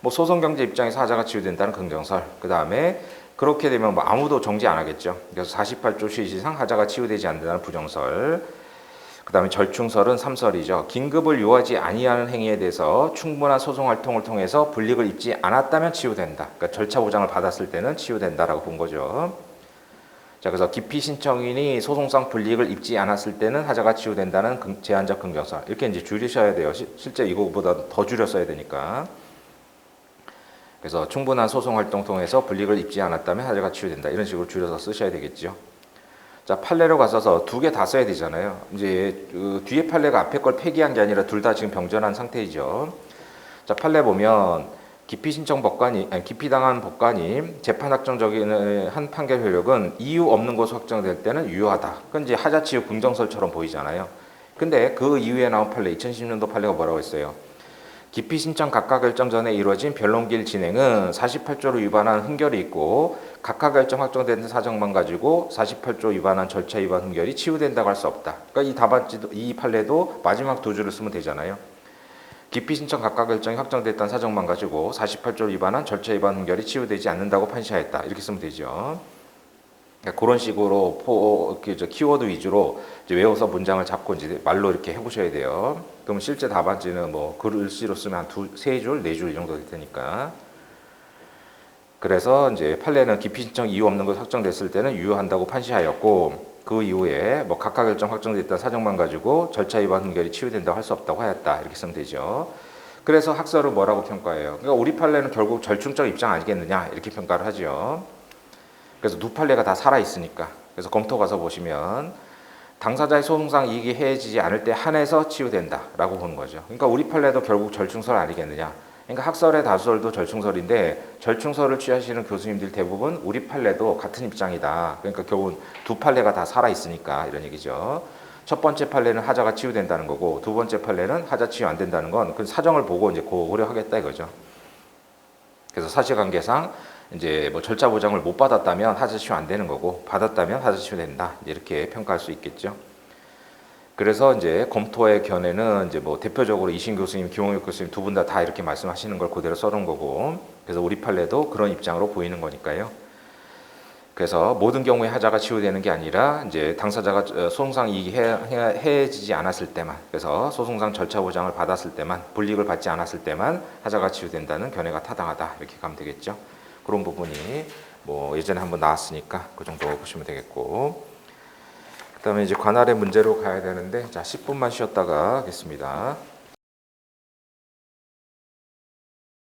뭐 소송 경제 입장에서 하자가 치유된다는 긍정설, 그 다음에 그렇게 되면 뭐 아무도 정지 안 하겠죠. 그래서 48조 취지상 하자가 치유되지 않는다는 부정설, 그 다음에 절충설은 3설이죠. 긴급을 요하지 아니하는 행위에 대해서 충분한 소송 활동을 통해서 불이익을 입지 않았다면 치유된다. 그러니까 절차 보장을 받았을 때는 치유된다라고 본 거죠. 자, 그래서 기피 신청인이 소송상 불이익을 입지 않았을 때는 하자가 치유된다는 제한적 긍정설, 이렇게 이제 줄이셔야 돼요. 실제 이거보다 더 줄여 써야 되니까. 그래서 충분한 소송 활동 통해서 불이익을 입지 않았다면 하자가 치유된다, 이런 식으로 줄여서 쓰셔야 되겠죠. 자, 판례로 가서서 두 개 다 써야 되잖아요. 이제 그 뒤에 판례가 앞에 걸 폐기한 게 아니라 둘 다 지금 병전한 상태이죠. 자, 판례 보면 기피 신청 법관이, 기피 당한 법관이 재판 확정적인 한 판결 효력은 이유 없는 것으로 확정될 때는 유효하다. 그건 이제 하자 치유 긍정설처럼 보이잖아요. 근데 그 이후에 나온 판례, 2010년도 판례가 뭐라고 했어요? 기피 신청 각하 결정 전에 이루어진 변론기일 진행은 48조를 위반한 흥결이 있고 각하 결정 확정된 사정만 가지고 48조 위반한 절차 위반 흥결이 치유된다고 할 수 없다. 그러니까 이 답안지도, 이 판례도 마지막 두 줄을 쓰면 되잖아요. 기피 신청 각하 결정이 확정됐다는 사정만 가지고 48조 위반한 절차 위반 흥결이 치유되지 않는다고 판시하였다, 이렇게 쓰면 되죠. 그러니까 그런 식으로 키워드 위주로 이제 외워서 문장을 잡고 이제 말로 이렇게 해보셔야 돼요. 그럼 실제 답안지는 뭐 글씨로 쓰면 한 세 줄, 네 줄 이 정도 될 테니까. 그래서 이제 판례는 기피 신청 이유 없는 것 확정됐을 때는 유효한다고 판시하였고, 그 이후에 뭐 각하 결정 확정됐다는 사정만 가지고 절차 위반 흥결이 치유된다고 할 수 없다고 하였다, 이렇게 쓰면 되죠. 그래서 학설은 뭐라고 평가해요? 그러니까 우리 판례는 결국 절충적 입장 아니겠느냐, 이렇게 평가를 하죠. 그래서 두 판례가 다 살아 있으니까. 그래서 검토 가서 보시면 당사자의 소송상 이익이 해지지 않을 때 한해서 치유된다라고 보는 거죠. 그러니까 우리 판례도 결국 절충설 아니겠느냐. 그러니까 학설의 다수설도 절충설인데 절충설을 취하시는 교수님들 대부분 우리 판례도 같은 입장이다. 그러니까 결국은 두 판례가 다 살아 있으니까 이런 얘기죠. 첫 번째 판례는 하자가 치유된다는 거고 두 번째 판례는 하자 치유 안 된다는 건 그 사정을 보고 이제 고려하겠다 이거죠. 그래서 사실관계상 이제 뭐 절차 보장을 못 받았다면 하자 치유 안 되는 거고 받았다면 하자 치유 된다, 이렇게 평가할 수 있겠죠. 그래서 이제 검토의 견해는 이제 뭐 대표적으로 이신 교수님, 김홍익 교수님 두 분 다 이렇게 말씀하시는 걸 그대로 써놓은 거고, 그래서 우리 판례도 그런 입장으로 보이는 거니까요. 그래서 모든 경우에 하자가 치유되는 게 아니라 이제 당사자가 소송상 이익이 해지지 않았을 때만, 그래서 소송상 절차 보장을 받았을 때만, 불이익을 받지 않았을 때만 하자가 치유된다는 견해가 타당하다, 이렇게 가면 되겠죠. 그런 부분이 뭐 예전에 한번 나왔으니까 그 정도 보시면 되겠고, 그 다음에 이제 관할의 문제로 가야 되는데, 자, 10분만 쉬었다가 하겠습니다.